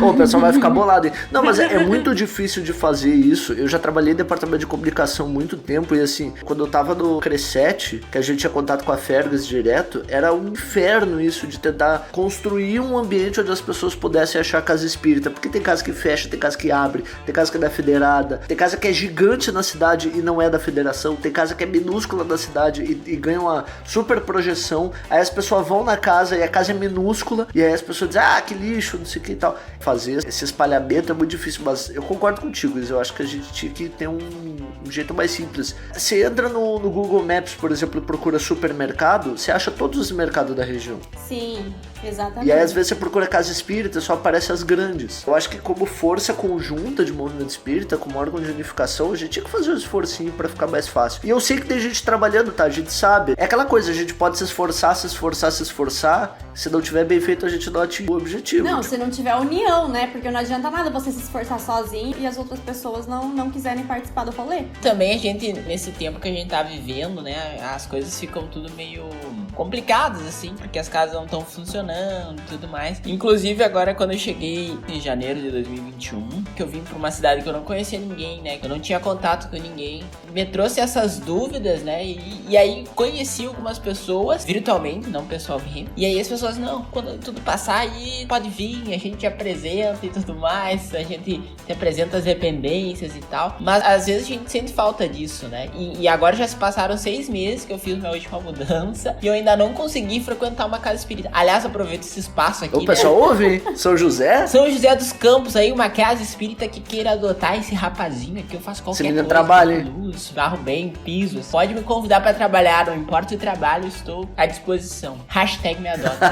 O pessoal vai ficar bolado, hein? Não, mas é muito difícil de fazer isso. Eu já trabalhei em departamento de comunicação há muito tempo e assim, quando eu tava no Crescete, que a gente tinha contato com a Fergus direto, era um inferno isso de tentar construir um ambiente onde as pessoas pudessem achar casa espírita, porque tem casa que fecha, tem casa que abre, tem casa que é da federada, tem casa que é gigante na cidade cidade e não é da federação, tem casa que é minúscula da cidade e ganha uma super projeção, aí as pessoas vão na casa e a casa é minúscula, e aí as pessoas dizem, que lixo, não sei o que e tal. Fazer esse espalhamento é muito difícil, mas eu concordo contigo, eu acho que a gente tinha que ter um jeito mais simples. Você entra no Google Maps, por exemplo, e procura supermercado, você acha todos os mercados da região. Sim, exatamente. E aí às vezes você procura casa espírita, só aparece as grandes. Eu acho que como força conjunta de movimento espírita, como órgão de unificação, a gente tinha que fazer um esforcinho pra ficar mais fácil. E eu sei que tem gente trabalhando, tá? A gente sabe. É aquela coisa, a gente pode se esforçar. Se não tiver bem feito, a gente não atinge o objetivo. Não, se não tiver união, né? Porque não adianta nada você se esforçar sozinho e as outras pessoas não quiserem participar do rolê. Também a gente, nesse tempo que a gente tá vivendo, né, as coisas ficam tudo meio complicadas, assim, porque as casas não estão funcionando e tudo mais. Inclusive, agora, quando eu cheguei em janeiro de 2021, que eu vim pra uma cidade que eu não conhecia ninguém, né, que eu não tinha contato com ninguém, me trouxe essas dúvidas, né, e aí conheci algumas pessoas, virtualmente, não pessoalmente, e aí as pessoas, não, quando tudo passar aí, pode vir, a gente te apresenta e tudo mais, a gente te apresenta as dependências e tal, mas às vezes a gente sente falta disso, né, e agora já se passaram 6 meses que eu fiz minha última mudança, e eu ainda não consegui frequentar uma casa espírita. Aliás, aproveito esse espaço aqui, o pessoal ouve, hein? São José? São José dos Campos aí, uma casa espírita que queira adotar esse rapazinho aqui, eu faço qualquer coisa. Trabalha, luz, varro bem, piso. Pode me convidar pra trabalhar, não importa o trabalho, estou à disposição. #me adota.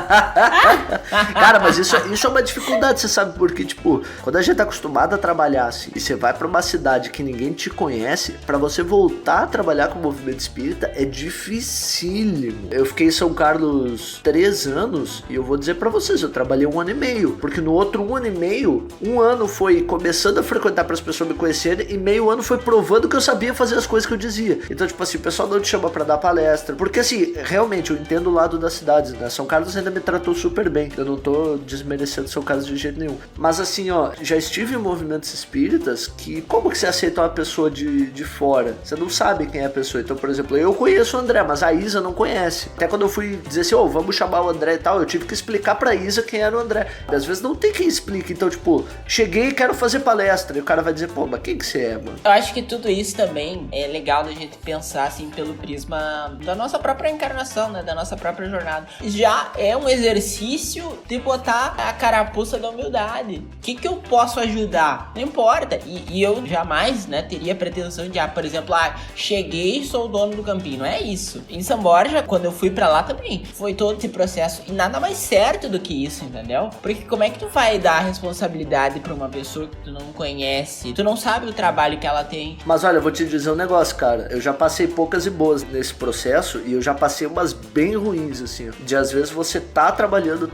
Cara, mas isso é uma dificuldade, você sabe, porque, tipo, quando a gente tá acostumado a trabalhar assim, e você vai pra uma cidade que ninguém te conhece, pra você voltar a trabalhar com o movimento espírita é dificílimo. Eu fiquei em São Carlos 3 anos e eu vou dizer pra vocês, eu trabalhei 1 ano e meio, porque no outro 1 ano e meio, 1 ano foi começando a frequentar para as pessoas me conhecerem e meio ano foi provando que eu sabia fazer as coisas que eu dizia. Então, tipo assim, o pessoal não te chama pra dar palestra, porque assim, realmente, eu entendo o lado das cidades, né? São Carlos ainda me tratou super bem, eu não tô desmerecendo São Carlos de jeito nenhum. Mas assim, ó, já estive em movimentos espíritas que, como que você aceita uma pessoa de fora? Você não sabe quem é a pessoa. Então, por exemplo, eu conheço o André, mas a Isa não conhece. Até quando eu fui dizer assim, vamos chamar o André e tal, eu tive que explicar pra Isa quem era o André. E às vezes não tem quem explique. Então, tipo, cheguei e quero fazer palestra. E o cara vai dizer, mas quem que você é, mano? Eu acho que tudo isso também é legal da gente pensar, assim, pelo prisma da nossa própria encarnação, né? Da nossa própria jornada. Já é um exercício de botar a carapuça da humildade. O que eu posso ajudar? Não importa. E eu jamais, né, teria pretensão de, por exemplo, cheguei e sou o dono do campinho. Não é isso. Em São Borja, quando eu fui pra lá também, foi todo esse processo. E nada mais certo do que isso, entendeu? Porque como é que tu vai dar responsabilidade pra uma pessoa que tu não conhece? Tu não sabe o trabalho que ela tem. Mas olha, eu vou te dizer um negócio, cara. Eu já passei poucas e boas nesse processo e eu já passei umas bem ruins, assim. De às vezes você tá trabalhando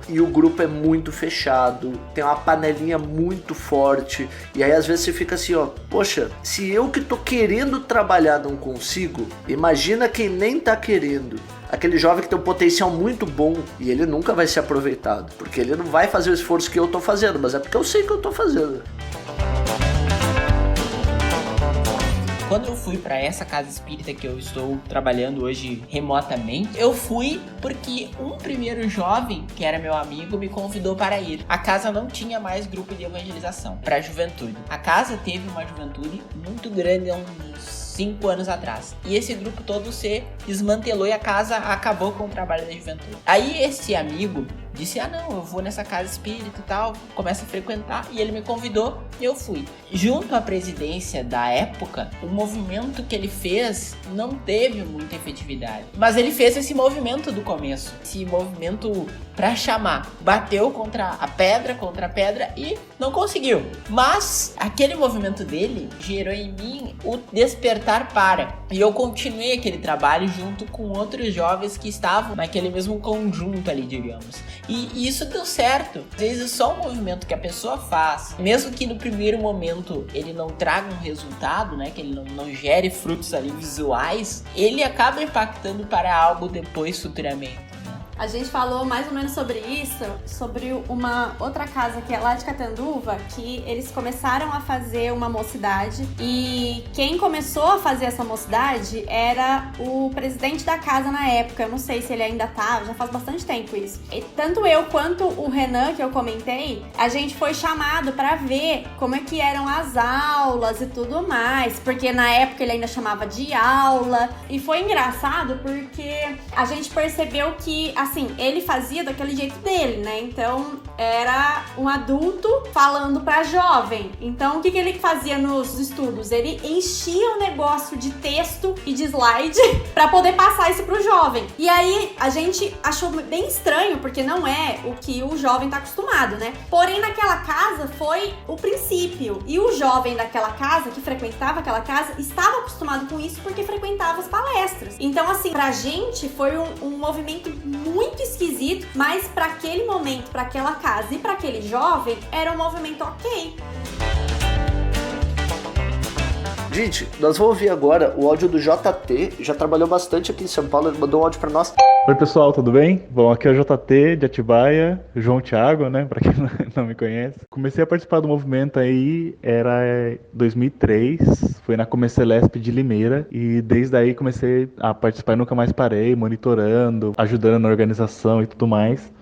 e o grupo é muito fechado, tem uma panelinha muito forte. E aí às vezes você fica assim, poxa, se eu que tô querendo trabalhar não consigo, imagina quem nem tá querendo. Aquele jovem que tem um potencial muito bom e ele nunca vai ser aproveitado, porque ele não vai fazer o esforço que eu tô fazendo, mas é porque eu sei que eu tô fazendo. Quando eu fui pra essa casa espírita que eu estou trabalhando hoje remotamente, eu fui porque um primeiro jovem, que era meu amigo, me convidou para ir. A casa não tinha mais grupo de evangelização para a juventude. A casa teve uma juventude muito grande há uns 5 anos atrás. E esse grupo todo se desmantelou e a casa acabou com o trabalho da juventude. Aí esse amigo disse, não, eu vou nessa casa espírita e tal, começa a frequentar, e ele me convidou e eu fui. Junto à presidência da época, o movimento que ele fez não teve muita efetividade, mas ele fez esse movimento do começo, esse movimento pra chamar, bateu contra a pedra e não conseguiu, mas aquele movimento dele gerou em mim o despertar e eu continuei aquele trabalho junto com outros jovens que estavam naquele mesmo conjunto ali, digamos. E isso deu certo. Às vezes só um movimento que a pessoa faz, mesmo que no primeiro momento ele não traga um resultado, né, que ele não gere frutos ali visuais, ele acaba impactando para algo depois, futuramente. A gente falou mais ou menos sobre isso, sobre uma outra casa que é lá de Catanduva, que eles começaram a fazer uma mocidade e quem começou a fazer essa mocidade era o presidente da casa na época. Eu não sei se ele ainda tá, já faz bastante tempo isso. E tanto eu quanto o Renan, que eu comentei, a gente foi chamado pra ver como é que eram as aulas e tudo mais, porque na época ele ainda chamava de aula, e foi engraçado porque a gente percebeu que, assim, ele fazia daquele jeito dele, né? Então era um adulto falando pra jovem. Então o que ele fazia nos estudos? Ele enchia o negócio de texto e de slide pra poder passar isso pro jovem. E aí a gente achou bem estranho, porque não é o que o jovem tá acostumado, né? Porém, naquela casa foi o princípio. E o jovem daquela casa, que frequentava aquela casa, estava acostumado com isso porque frequentava as palestras. Então, assim, pra gente foi um movimento muito esquisito, mas pra aquele momento, pra aquela casa e pra aquele jovem, era um movimento ok. Gente, nós vamos ouvir agora o áudio do JT, já trabalhou bastante aqui em São Paulo, ele mandou um áudio pra nós. Oi pessoal, tudo bem? Bom, aqui é o JT de Atibaia, João Thiago, né, pra quem não me conhece. Comecei a participar do movimento aí, era 2003, foi na Comecelesp de Limeira, e desde aí comecei a participar e nunca mais parei, monitorando, ajudando na organização e tudo mais.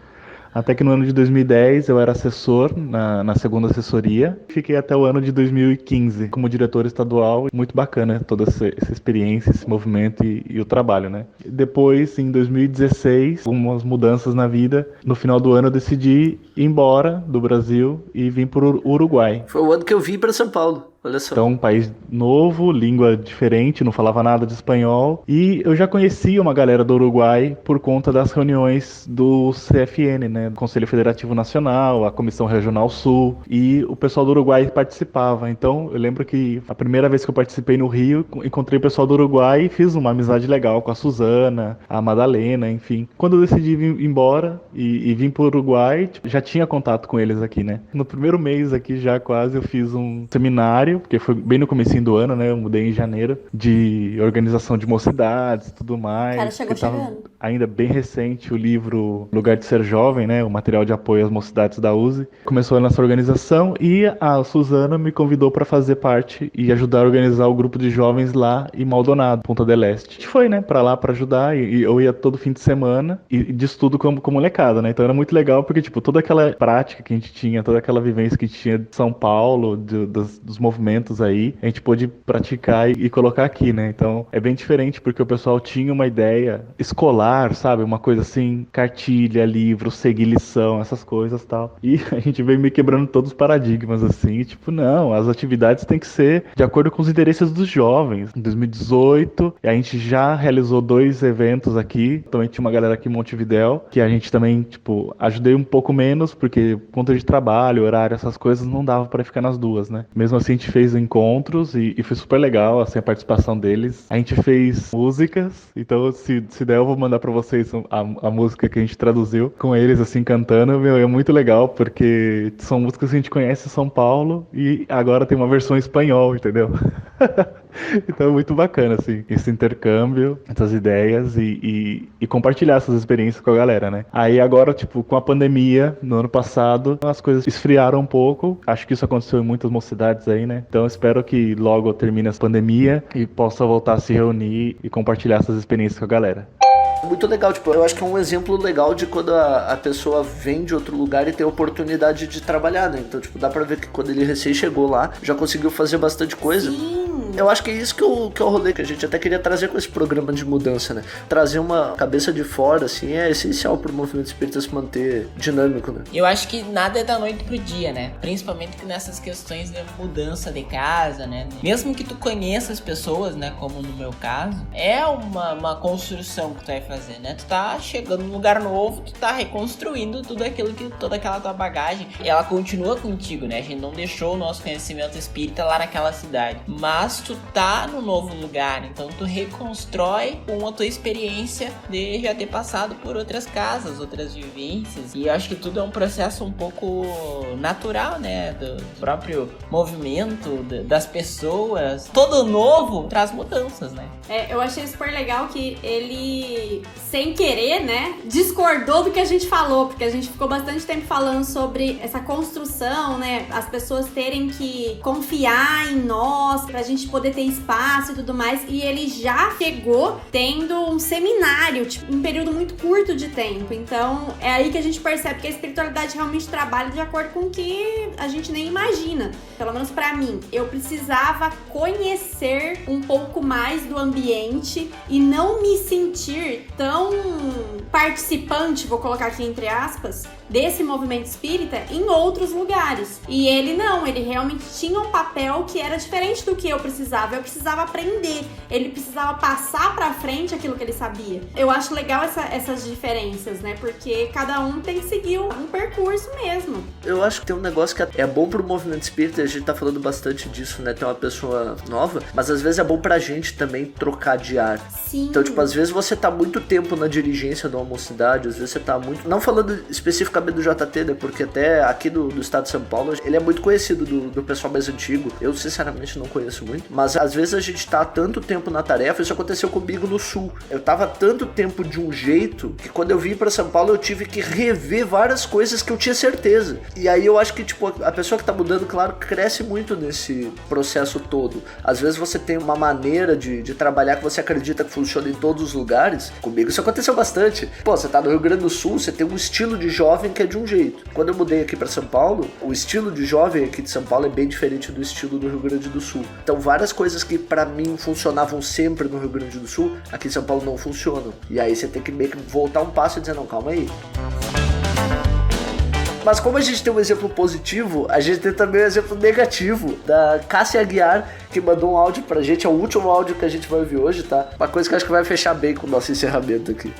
Até que no ano de 2010 eu era assessor na segunda assessoria. Fiquei até o ano de 2015 como diretor estadual. Muito bacana toda essa experiência, esse movimento e o trabalho, né? Depois, em 2016, algumas mudanças na vida. No final do ano eu decidi ir embora do Brasil e vim para o Uruguai. Foi o ano que eu vim para São Paulo. Olha só. Então, um país novo, língua diferente, não falava nada de espanhol. E eu já conhecia uma galera do Uruguai por conta das reuniões do CFN, né? Do Conselho Federativo Nacional, a Comissão Regional Sul. E o pessoal do Uruguai participava. Então, eu lembro que a primeira vez que eu participei no Rio, encontrei o pessoal do Uruguai e fiz uma amizade legal com a Suzana, a Madalena, enfim. Quando eu decidi vir embora e vim pro Uruguai, já tinha contato com eles aqui, né? No primeiro mês aqui, já quase, eu fiz um seminário, porque foi bem no comecinho do ano, né? Eu mudei em janeiro, de organização de mocidades e tudo mais. Cara, chegou chegando. Ainda bem recente o livro Lugar de Ser Jovem, né? O material de apoio às mocidades da USE. Começou nessa organização e a Suzana me convidou para fazer parte e ajudar a organizar o grupo de jovens lá em Maldonado, Punta del Este. A gente foi, né? Para lá para ajudar e eu ia todo fim de semana e de estudo como molecada, né? Então era muito legal porque, tipo, toda aquela prática que a gente tinha, toda aquela vivência que a gente tinha de São Paulo, dos movimentos aí, a gente pôde praticar e colocar aqui, né? Então é bem diferente porque o pessoal tinha uma ideia escolar, sabe? Uma coisa assim, cartilha, livro, seguir lição, essas coisas e tal. E a gente veio me quebrando todos os paradigmas, assim, tipo, não, as atividades têm que ser de acordo com os interesses dos jovens. Em 2018, a gente já realizou 2 eventos aqui, também tinha uma galera aqui em Montevidéu, que a gente também, tipo, ajudei um pouco menos, porque por conta de trabalho, horário, essas coisas, não dava pra ficar nas duas, né? Mesmo assim, a gente fez encontros e foi super legal, assim, a participação deles. A gente fez músicas, então se der eu vou mandar pra vocês a música que a gente traduziu com eles, assim, cantando. Meu, é muito legal, porque são músicas que a gente conhece em São Paulo e agora tem uma versão em espanhol, entendeu? Então é muito bacana, assim, esse intercâmbio, essas ideias e compartilhar essas experiências com a galera, né? Aí agora, tipo, com a pandemia, no ano passado, as coisas esfriaram um pouco. Acho que isso aconteceu em muitas mocidades aí, né? Então eu espero que logo termine essa pandemia e possa voltar a se reunir e compartilhar essas experiências com a galera. Muito legal, tipo, eu acho que é um exemplo legal de quando a pessoa vem de outro lugar e tem a oportunidade de trabalhar, né? Então, tipo, dá pra ver que quando ele recém chegou lá, já conseguiu fazer bastante coisa. Sim. Eu acho que é isso que é o rolê que a gente até queria trazer com esse programa de mudança, né? Trazer uma cabeça de fora, assim, é essencial pro movimento espírita se manter dinâmico, né? Eu acho que nada é da noite pro dia, né? Principalmente nessas questões de mudança de casa, né? Mesmo que tu conheça as pessoas, né? Como no meu caso, é uma construção que tu vai fazer, né? Tu tá chegando num lugar novo, tu tá reconstruindo tudo aquilo toda aquela tua bagagem, ela continua contigo, né? A gente não deixou o nosso conhecimento espírita lá naquela cidade, mas mas tu tá no novo lugar, então tu reconstrói com a tua experiência de já ter passado por outras casas, outras vivências. E eu acho que tudo é um processo um pouco natural, né? Do próprio movimento, das pessoas. Todo novo traz mudanças, né? Eu achei super legal que ele, sem querer, né, discordou do que a gente falou, porque a gente ficou bastante tempo falando sobre essa construção, né, as pessoas terem que confiar em nós, pra gente poder ter espaço e tudo mais, e ele já chegou tendo um seminário, tipo, um período muito curto de tempo. Então, é aí que a gente percebe que a espiritualidade realmente trabalha de acordo com o que a gente nem imagina. Pelo menos pra mim, eu precisava conhecer um pouco mais do ambiente e não me sentir tão participante, vou colocar aqui entre aspas, desse movimento espírita em outros lugares. E ele não, ele realmente tinha um papel que era diferente do que eu precisava. Eu precisava aprender, ele precisava passar pra frente aquilo que ele sabia. Eu acho legal essas diferenças, né? Porque cada um tem que seguir um percurso mesmo. Eu acho que tem um negócio que é bom pro movimento espírita, a gente tá falando bastante disso, né? Tem uma pessoa nova, mas às vezes é bom pra gente também trocar de ar. Sim. Então, tipo, às vezes você tá muito tempo na dirigência de uma mocidade, às vezes você tá muito... Não falando especificamente do JT, né? Porque até aqui do estado de São Paulo, ele é muito conhecido do pessoal mais antigo. Eu, sinceramente, não conheço muito. Mas, às vezes, a gente tá há tanto tempo na tarefa, isso aconteceu comigo no Sul. Eu tava tanto tempo de um jeito, que quando eu vim pra São Paulo, eu tive que rever várias coisas que eu tinha certeza. E aí, eu acho que, tipo, a pessoa que tá mudando, claro, cresce muito nesse processo todo. Às vezes, você tem uma maneira de trabalhar que você acredita que funciona em todos os lugares. Comigo isso aconteceu bastante. Pô, você tá no Rio Grande do Sul, você tem um estilo de jovem que é de um jeito. Quando eu mudei aqui pra São Paulo, o estilo de jovem aqui de São Paulo é bem diferente do estilo do Rio Grande do Sul. Então várias coisas que pra mim funcionavam sempre no Rio Grande do Sul, aqui em São Paulo não funcionam. E aí você tem que meio que voltar um passo e dizer, não, calma aí. Mas como a gente tem um exemplo positivo, a gente tem também um exemplo negativo da Cássia Aguiar, que mandou um áudio pra gente, é o último áudio que a gente vai ouvir hoje, tá? Uma coisa que eu acho que vai fechar bem com o nosso encerramento aqui.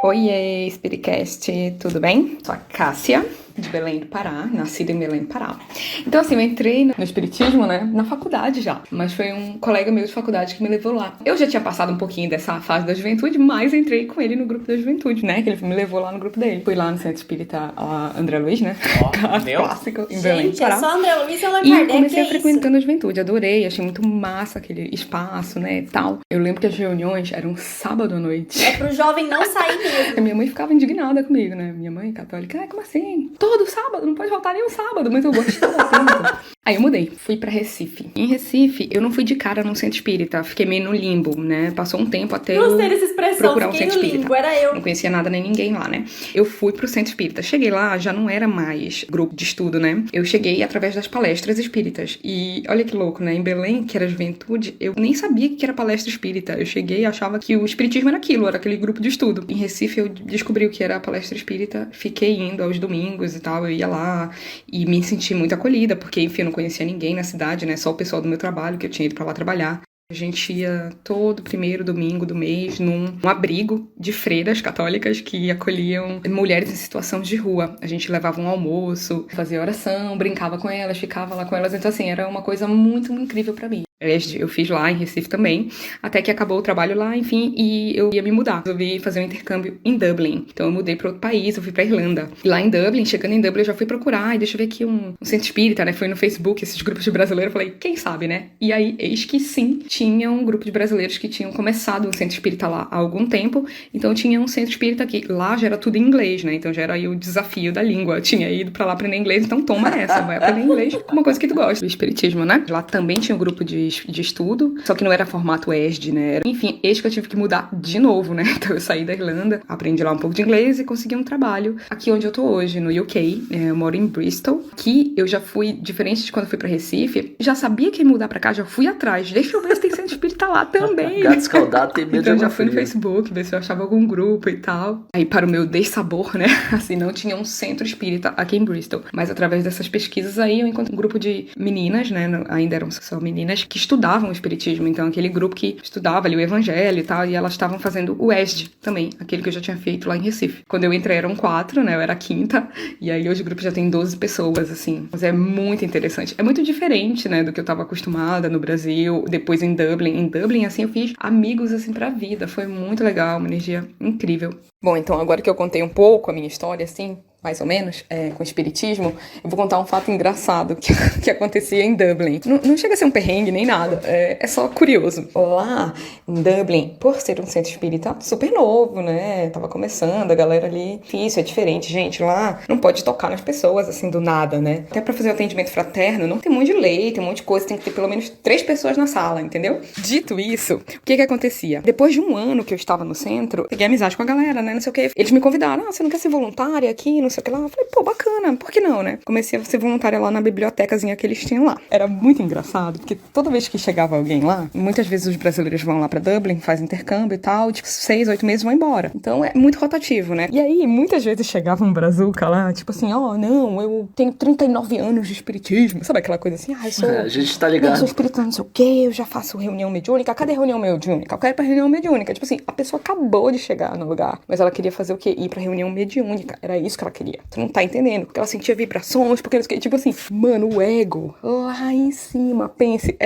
Oiê, Spiritcast, tudo bem? Sou a Cássia, de Belém do Pará, nascida em Belém do Pará. Então, assim, eu entrei no Espiritismo, né, na faculdade já, mas foi um colega meu de faculdade que me levou lá. Eu já tinha passado um pouquinho dessa fase da juventude, mas entrei com ele no grupo da juventude, né, que ele me levou lá no grupo dele. Fui lá no Centro Espírita André Luiz, né, clássico, em Belém do Pará. Gente, é só André Luiz e Allan E Kardec, comecei a isso? frequentando a juventude, adorei, achei muito massa aquele espaço, né, tal. Eu lembro que as reuniões eram sábado à noite. É pro jovem não sair mesmo. A minha mãe ficava indignada comigo, né? Minha mãe católica, como assim? Todo sábado, não pode faltar nenhum sábado, mas eu gostava tanto. Aí eu mudei, fui pra Recife. Em Recife, eu não fui de cara num centro espírita, fiquei meio no limbo, né? Passou um tempo até Gostei dessa expressão, procurar um fiquei centro no espírita. limbo, era eu. Não conhecia nada nem ninguém lá, né? Eu fui pro centro espírita. Cheguei lá, já não era mais grupo de estudo, né? Eu cheguei através das palestras espíritas. E olha que louco, né? Em Belém, que era juventude, eu nem sabia que era palestra espírita. Eu cheguei e achava que o espiritismo era aquilo, era aquele grupo de estudo. Em Recife, eu descobri o que era a palestra espírita, fiquei indo aos domingos e tal, eu ia lá e me senti muito acolhida, porque, enfim, eu não conhecia ninguém na cidade, né? Só o pessoal do meu trabalho, que eu tinha ido pra lá trabalhar. A gente ia todo primeiro domingo do mês num abrigo de freiras católicas que acolhiam mulheres em situação de rua. A gente levava um almoço, fazia oração, brincava com elas, ficava lá com elas. Então, assim, era uma coisa muito incrível pra mim. Eu fiz lá em Recife também, até que acabou o trabalho lá, enfim, e eu ia me mudar. Resolvi fazer um intercâmbio em Dublin. Então eu mudei para outro país, eu fui pra Irlanda. E lá em Dublin, chegando em Dublin, eu já fui procurar, e deixa eu ver aqui um centro espírita, né? Foi no Facebook, esses grupos de brasileiros, eu falei, quem sabe, né? E aí, eis que sim, tinha um grupo de brasileiros que tinham começado um centro espírita lá há algum tempo, então tinha um centro espírita aqui. Lá já era tudo em inglês, né? Então já era aí o desafio da língua. Eu tinha ido pra lá aprender inglês, então toma essa, vai aprender inglês com uma coisa que tu gosta. O espiritismo, né? Lá também tinha um grupo de estudo, só que não era formato ESD, né? Enfim, eis que eu tive que mudar de novo, né? Então eu saí da Irlanda, aprendi lá um pouco de inglês e consegui um trabalho aqui onde eu tô hoje, no UK. Eu moro em Bristol, que eu já fui, diferente de quando eu fui pra Recife, já sabia que ia mudar pra cá, já fui atrás. Deixa eu ver se tem centro centro espírita lá também. Gato escaldado tem medo de Então eu água já fui no fria. Facebook, ver se eu achava algum grupo e tal. Aí, para o meu dessabor, né? Assim, não tinha um centro espírita aqui em Bristol. Mas através dessas pesquisas aí, eu encontrei um grupo de meninas, né? Ainda eram só meninas, que estudavam o espiritismo. Então, aquele grupo que estudava ali o evangelho e tal. E elas estavam fazendo o ESD também, aquele que eu já tinha feito lá em Recife. Quando eu entrei eram 4, né? Eu era a 5ª. E aí, hoje o grupo já tem 12 pessoas, assim. Mas é muito interessante. É muito diferente, né? Do que eu tava acostumada no Brasil. Depois em Dublin. Em Dublin, assim, eu fiz amigos, assim, pra vida. Foi muito legal, uma energia incrível. Bom, então agora que eu contei um pouco a minha história, assim, mais ou menos, com o espiritismo, eu vou contar um fato engraçado que acontecia em Dublin. Não chega a ser um perrengue nem nada, é só curioso. Lá em Dublin, por ser um centro espírita super novo, né, tava começando, a galera ali, difícil, é diferente, gente, lá não pode tocar nas pessoas, assim, do nada, né. Até pra fazer o atendimento fraterno, não tem um monte de lei, tem um monte de coisa, tem que ter pelo menos 3 pessoas na sala, entendeu? Dito isso, o que acontecia? Depois de um ano que eu estava no centro, peguei amizade com a galera, né, não sei o que, eles me convidaram, você não quer ser voluntária aqui, não sei o que lá. Eu falei, pô, bacana, por que não, né? Comecei a ser voluntária lá na bibliotecazinha que eles tinham lá. Era muito engraçado, porque toda vez que chegava alguém lá, muitas vezes os brasileiros vão lá pra Dublin, fazem intercâmbio e tal, tipo, 6, 8 meses vão embora. Então é muito rotativo, né? E aí, muitas vezes chegava um brazuca lá, tipo assim, não, eu tenho 39 anos de espiritismo, sabe aquela coisa assim, eu sou... A gente tá ligado. Eu sou espírita não sei o quê, eu já faço reunião mediúnica, cadê a reunião mediúnica? Eu quero ir pra reunião mediúnica. Tipo assim, a pessoa acabou de chegar no lugar, mas ela queria fazer o quê? Ir pra reunião mediúnica. Era isso que ela queria. Tu não tá entendendo? Porque ela sentia vibrações, porque tipo assim, mano, o ego lá em cima, pense,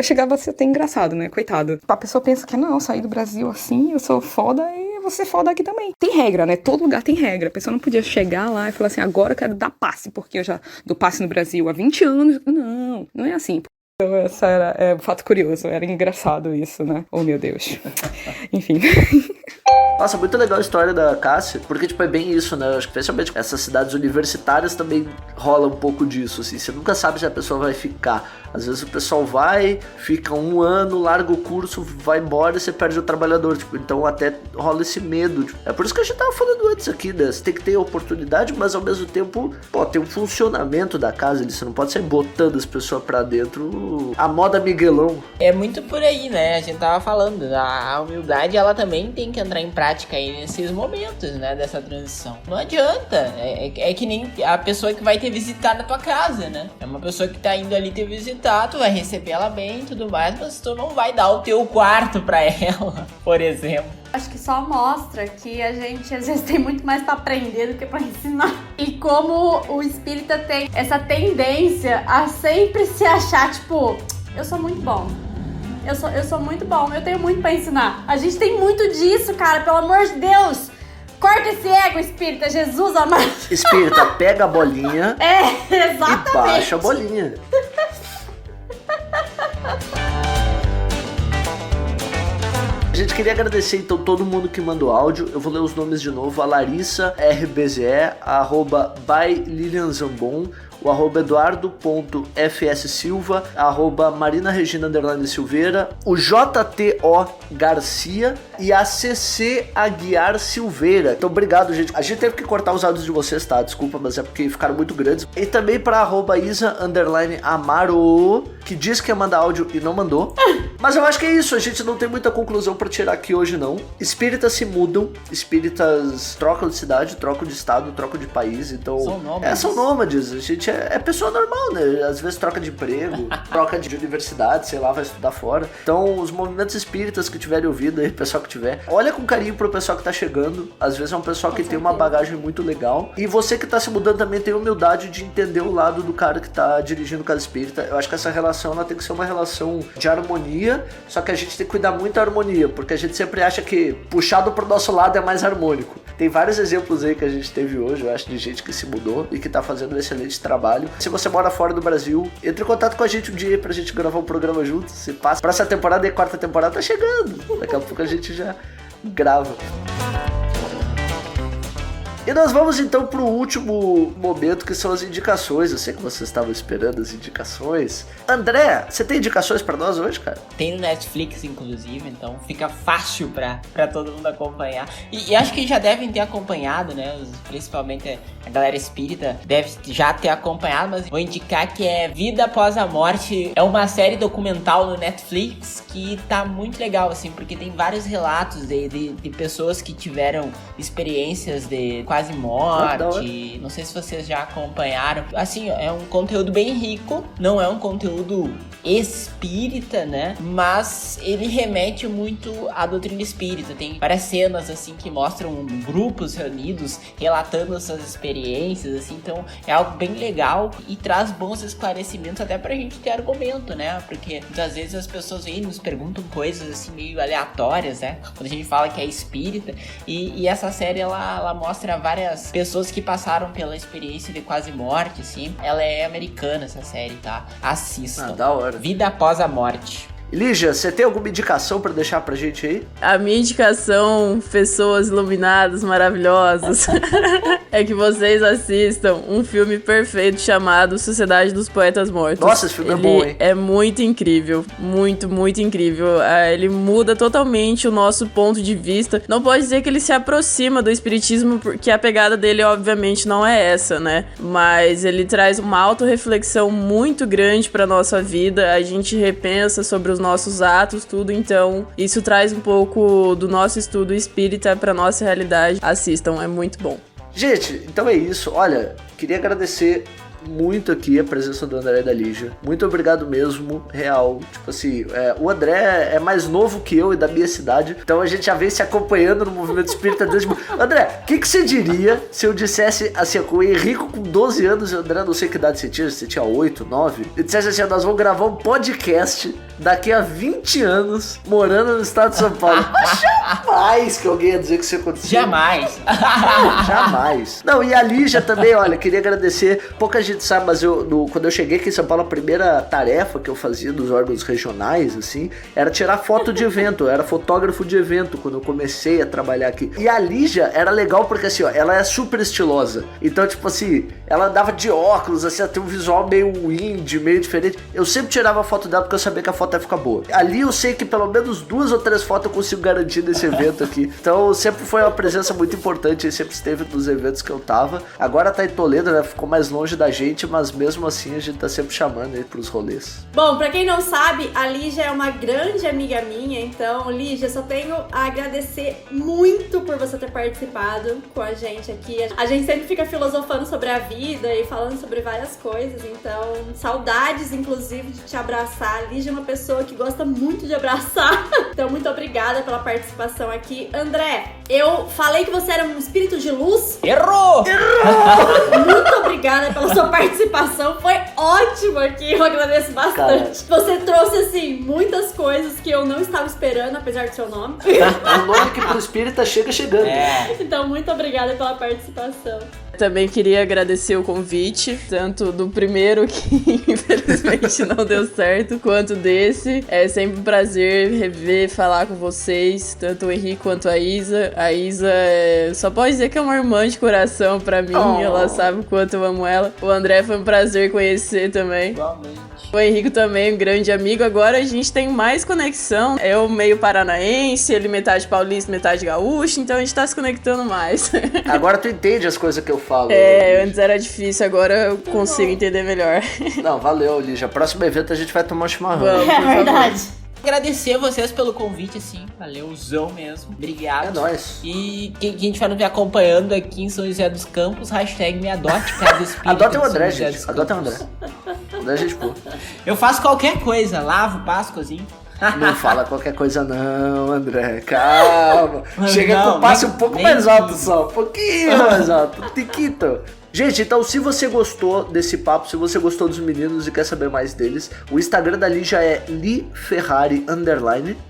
chegava a ser até engraçado, né? Coitado. A pessoa pensa que não, saí do Brasil assim, eu sou foda e vou ser foda aqui também. Tem regra, né? Todo lugar tem regra. A pessoa não podia chegar lá e falar assim, agora eu quero dar passe, porque eu já dou passe no Brasil há 20 anos. Não é assim. Então, essa era um fato curioso, era engraçado isso, né? Oh, meu Deus. Enfim. Nossa, muito legal a história da Cássia, porque, tipo, é bem isso, né? Acho que especialmente essas cidades universitárias também rola um pouco disso, assim. Você nunca sabe se a pessoa vai ficar. Às vezes o pessoal vai, fica um ano, larga o curso, vai embora e você perde o trabalhador, tipo, então até rola esse medo. Tipo. É por isso que a gente tava falando antes aqui, né? Você tem que ter oportunidade, mas ao mesmo tempo, tem um funcionamento da casa ali, você não pode sair botando as pessoas pra dentro. A moda Miguelão. É muito por aí, né? A gente tava falando, a humildade, ela também tem que entrar em prática aí nesses momentos, né? Dessa transição. Não adianta, é que nem a pessoa que vai te visitar na tua casa, né? É uma pessoa que tá indo ali te visitar, tu vai receber ela bem e tudo mais, mas tu não vai dar o teu quarto pra ela, por exemplo. Acho que só mostra que a gente às vezes tem muito mais pra aprender do que pra ensinar. E como o espírita tem essa tendência a sempre se achar, tipo, eu sou muito bom. Eu sou muito bom, eu tenho muito pra ensinar. A gente tem muito disso, cara, pelo amor de Deus. Corta esse ego, espírita, Jesus amado. Espírita, pega a bolinha exatamente. E baixa a bolinha. A gente queria agradecer então todo mundo que mandou áudio. Eu vou ler os nomes de novo. A Larissa RBZE, a @ByLilianZambon, o @Eduardo.fssilva, a @MarinaRegina_Silveira, o JTO Garcia e a CC Aguiar Silveira. Então obrigado, gente. A gente teve que cortar os áudios de vocês, tá? Desculpa, mas é porque ficaram muito grandes. E também pra @Isa_Amaro, que disse que ia mandar áudio e não mandou. Mas eu acho que é isso, a gente não tem muita conclusão pra tirar aqui hoje não. Espíritas se mudam, espíritas trocam de cidade, trocam de estado, trocam de país, então... São nômades. São nômades, a gente é pessoa normal, né? Às vezes troca de emprego, troca de universidade, sei lá, vai estudar fora. Então, os movimentos espíritas que tiverem ouvido aí, o pessoal que tiver, olha com carinho pro pessoal que tá chegando. Às vezes é um pessoal que tem uma bagagem muito legal. E você que tá se mudando também tem humildade de entender o lado do cara que tá dirigindo casa espírita. Eu acho que essa relação, ela tem que ser uma relação de harmonia, só que a gente tem que cuidar muito da harmonia, porque a gente sempre acha que puxado pro nosso lado é mais harmônico. Tem vários exemplos aí que a gente teve hoje, eu acho, de gente que se mudou e que tá fazendo um excelente trabalho. Se você mora fora do Brasil, entre em contato com a gente um dia pra gente gravar um programa junto. Se passa pra essa temporada e a 4ª temporada tá chegando. Daqui a pouco a gente já grava. E nós vamos então pro último momento, que são as indicações. Eu sei que vocês estavam esperando as indicações. André, você tem indicações pra nós hoje, cara? Tem no Netflix, inclusive, então fica fácil pra todo mundo acompanhar. E acho que já devem ter acompanhado, né? Principalmente a galera espírita deve já ter acompanhado, mas vou indicar que é Vida Após a Morte. É uma série documental no Netflix que tá muito legal, assim, porque tem vários relatos de pessoas que tiveram experiências de quase morte. Não sei se vocês já acompanharam. Assim, é um conteúdo bem rico, não é um conteúdo espírita, né? Mas ele remete muito à doutrina espírita. Tem várias cenas, assim, que mostram grupos reunidos relatando suas experiências, assim. Então, é algo bem legal e traz bons esclarecimentos até pra gente ter argumento, né? Porque muitas vezes as pessoas vêm e nos perguntam coisas, assim, meio aleatórias, né? Quando a gente fala que é espírita. E essa série, ela mostra várias pessoas que passaram pela experiência de quase morte, assim. Ela é americana, essa série, tá? Assistam. Da hora. Vida Após a Morte. Lígia, você tem alguma indicação pra deixar pra gente aí? A minha indicação, pessoas iluminadas, maravilhosas, é que vocês assistam um filme perfeito chamado Sociedade dos Poetas Mortos. Nossa, esse filme é bom, hein? É muito incrível, muito, muito incrível. Ele muda totalmente o nosso ponto de vista. Não pode dizer que ele se aproxima do espiritismo, porque a pegada dele, obviamente, não é essa, né? Mas ele traz uma autorreflexão muito grande pra nossa vida. A gente repensa sobre os nossos atos, tudo, então isso traz um pouco do nosso estudo espírita pra nossa realidade. Assistam, é muito bom. Gente, então é isso. Olha, queria agradecer muito aqui a presença do André e da Lígia. Muito obrigado mesmo, real. Tipo assim, o André é mais novo que eu e da minha cidade, então a gente já vem se acompanhando no movimento espírita desde... André, o que você diria se eu dissesse assim, com o Henrico com 12 anos, André, não sei que idade você tinha 8, 9, e dissesse assim, nós vamos gravar um podcast daqui a 20 anos, morando no estado de São Paulo. Mas jamais que alguém ia dizer que isso ia acontecer. Jamais. Jamais. Não, e a Lígia também, olha, queria agradecer. Pouca gente sabe, mas quando eu cheguei aqui em São Paulo, a primeira tarefa que eu fazia nos órgãos regionais, assim, era tirar foto de evento. Eu era fotógrafo de evento quando eu comecei a trabalhar aqui. E a Lígia era legal porque, assim, ó, ela é super estilosa. Então, tipo assim, ela andava de óculos, assim, ela tem um visual meio indie, meio diferente. Eu sempre tirava foto dela porque eu sabia que a foto ia ficar boa. Ali eu sei que pelo menos 2 ou 3 fotos eu consigo garantir nesse evento aqui. Então, sempre foi uma presença muito importante. Ele sempre esteve nos eventos que eu tava. Agora tá em Toledo, né? Ficou mais longe da gente, mas mesmo assim a gente tá sempre chamando ele pros rolês. Bom, pra quem não sabe, a Lígia é uma grande amiga minha, então, Lígia, só tenho a agradecer muito por você ter participado com a gente aqui. A gente sempre fica filosofando sobre a vida e falando sobre várias coisas, então, saudades, inclusive, de te abraçar. A Lígia é uma pessoa que gosta muito de abraçar, então, muito obrigada pela participação aqui. André, eu falei que você era um espírito de luz. Errou! Muito obrigada pela sua participação, foi ótimo aqui, eu agradeço bastante. Você trouxe, assim, muitas coisas que eu não estava esperando, apesar do seu nome. O nome que pro espírita chega chegando. Então, muito obrigada pela participação. Também queria agradecer o convite, tanto do primeiro, que infelizmente não deu certo, quanto desse. É sempre um prazer rever, falar com vocês, tanto o Henrique quanto a Isa. A Isa só pode dizer que é uma irmã de coração pra mim, ela sabe o quanto eu amo ela. O André foi um prazer conhecer também. Igualmente. O Henrique também, um grande amigo. Agora a gente tem mais conexão. Eu meio paranaense, ele metade paulista, metade gaúcho, então a gente tá se conectando mais. Agora tu entende as coisas que eu falo. Antes era difícil, agora eu consigo entender melhor. Não, valeu, Lígia. Próximo evento a gente vai tomar um chimarrão. Vamos, É verdade. Agradecer vocês pelo convite, assim, valeuzão mesmo, obrigado. É nóis. E quem estiver me acompanhando aqui em São José dos Campos, hashtag me adote, casa espírita. Adotem o de São André, José gente. dos Adotem o Campos. André. André, gente, pô. Eu faço qualquer coisa, lavo, passo, cozinho. Não fala qualquer coisa não, André. Calma. Mas Chega não, com o passe nem- um pouco nem mais alto tudo. só. Um pouquinho mais alto. Um tiquito. Gente, então se você gostou desse papo, se você gostou dos meninos e quer saber mais deles, o Instagram da Lígia é liferrari_,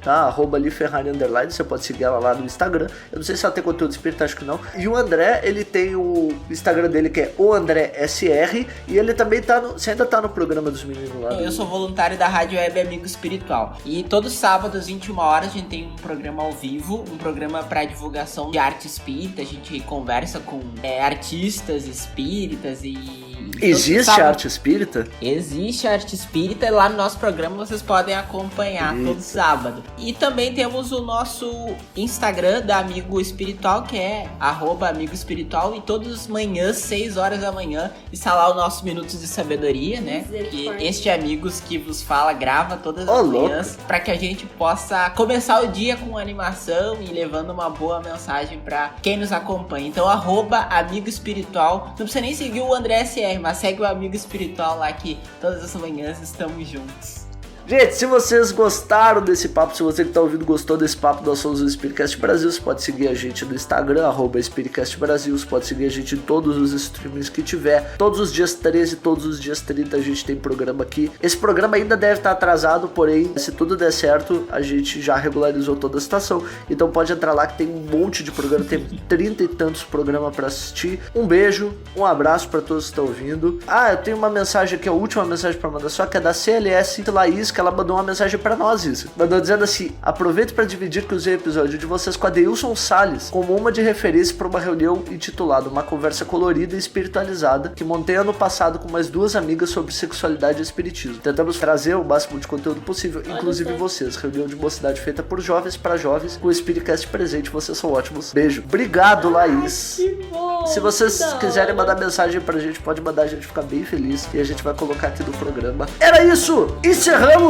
tá? @liferrari_, você pode seguir ela lá no Instagram. Eu não sei se ela tem conteúdo espírita, acho que não. E o André, ele tem o Instagram dele que é o André SR, e ele também tá no... Você ainda tá no programa dos meninos lá? Eu sou voluntário da Rádio Web Amigo Espiritual. E todos os sábados, às 21 horas, a gente tem um programa ao vivo, um programa para divulgação de arte espírita. A gente conversa com artistas espíritas e... Existe arte espírita? Existe arte espírita, lá no nosso programa vocês podem acompanhar todo sábado. E também temos o nosso Instagram da Amigo Espiritual, que é @Amigo Espiritual, e todas as manhãs, 6 horas da manhã, está lá o nosso Minutos de Sabedoria, né? Que este Amigos que vos fala grava todas as manhãs, para que a gente possa começar o dia com animação e levando uma boa mensagem para quem nos acompanha. Então, @Amigo Espiritual, não precisa nem seguir o André SR, mas segue o Amigo Espiritual lá, que todas as manhãs estamos juntos. Gente, se vocês gostaram desse papo, se você que tá ouvindo gostou desse papo, nós somos o Spiritcast Brasil. Você pode seguir a gente no Instagram, @Spiritcast Brasil. Você pode seguir a gente em todos os streamings que tiver. Todos os dias 13, todos os dias 30 a gente tem programa aqui. Esse programa ainda deve estar atrasado, porém, se tudo der certo, a gente já regularizou toda a situação. Então pode entrar lá que tem um monte de programa, tem 30 e tantos programas pra assistir. Um beijo, um abraço pra todos que estão ouvindo. Eu tenho uma mensagem aqui, a última mensagem pra mandar, só que é da CLS Laís, que ela mandou uma mensagem pra nós, isso. Mandou dizendo assim: aproveito pra dividir que usei o episódio de vocês com a Deilson Salles como uma de referência pra uma reunião intitulada Uma Conversa Colorida e Espiritualizada, que montei ano passado com mais 2 amigas sobre sexualidade e espiritismo. Tentamos trazer o máximo de conteúdo possível, inclusive vocês. Reunião de mocidade feita por jovens pra jovens, com o Spiritcast presente, vocês são ótimos. Beijo. Obrigado, Laís. Que bom, se vocês quiserem mandar mensagem pra gente, pode mandar, a gente fica bem feliz e a gente vai colocar aqui no programa. Era isso! Encerramos!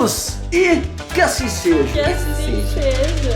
E que assim seja! Que assim seja!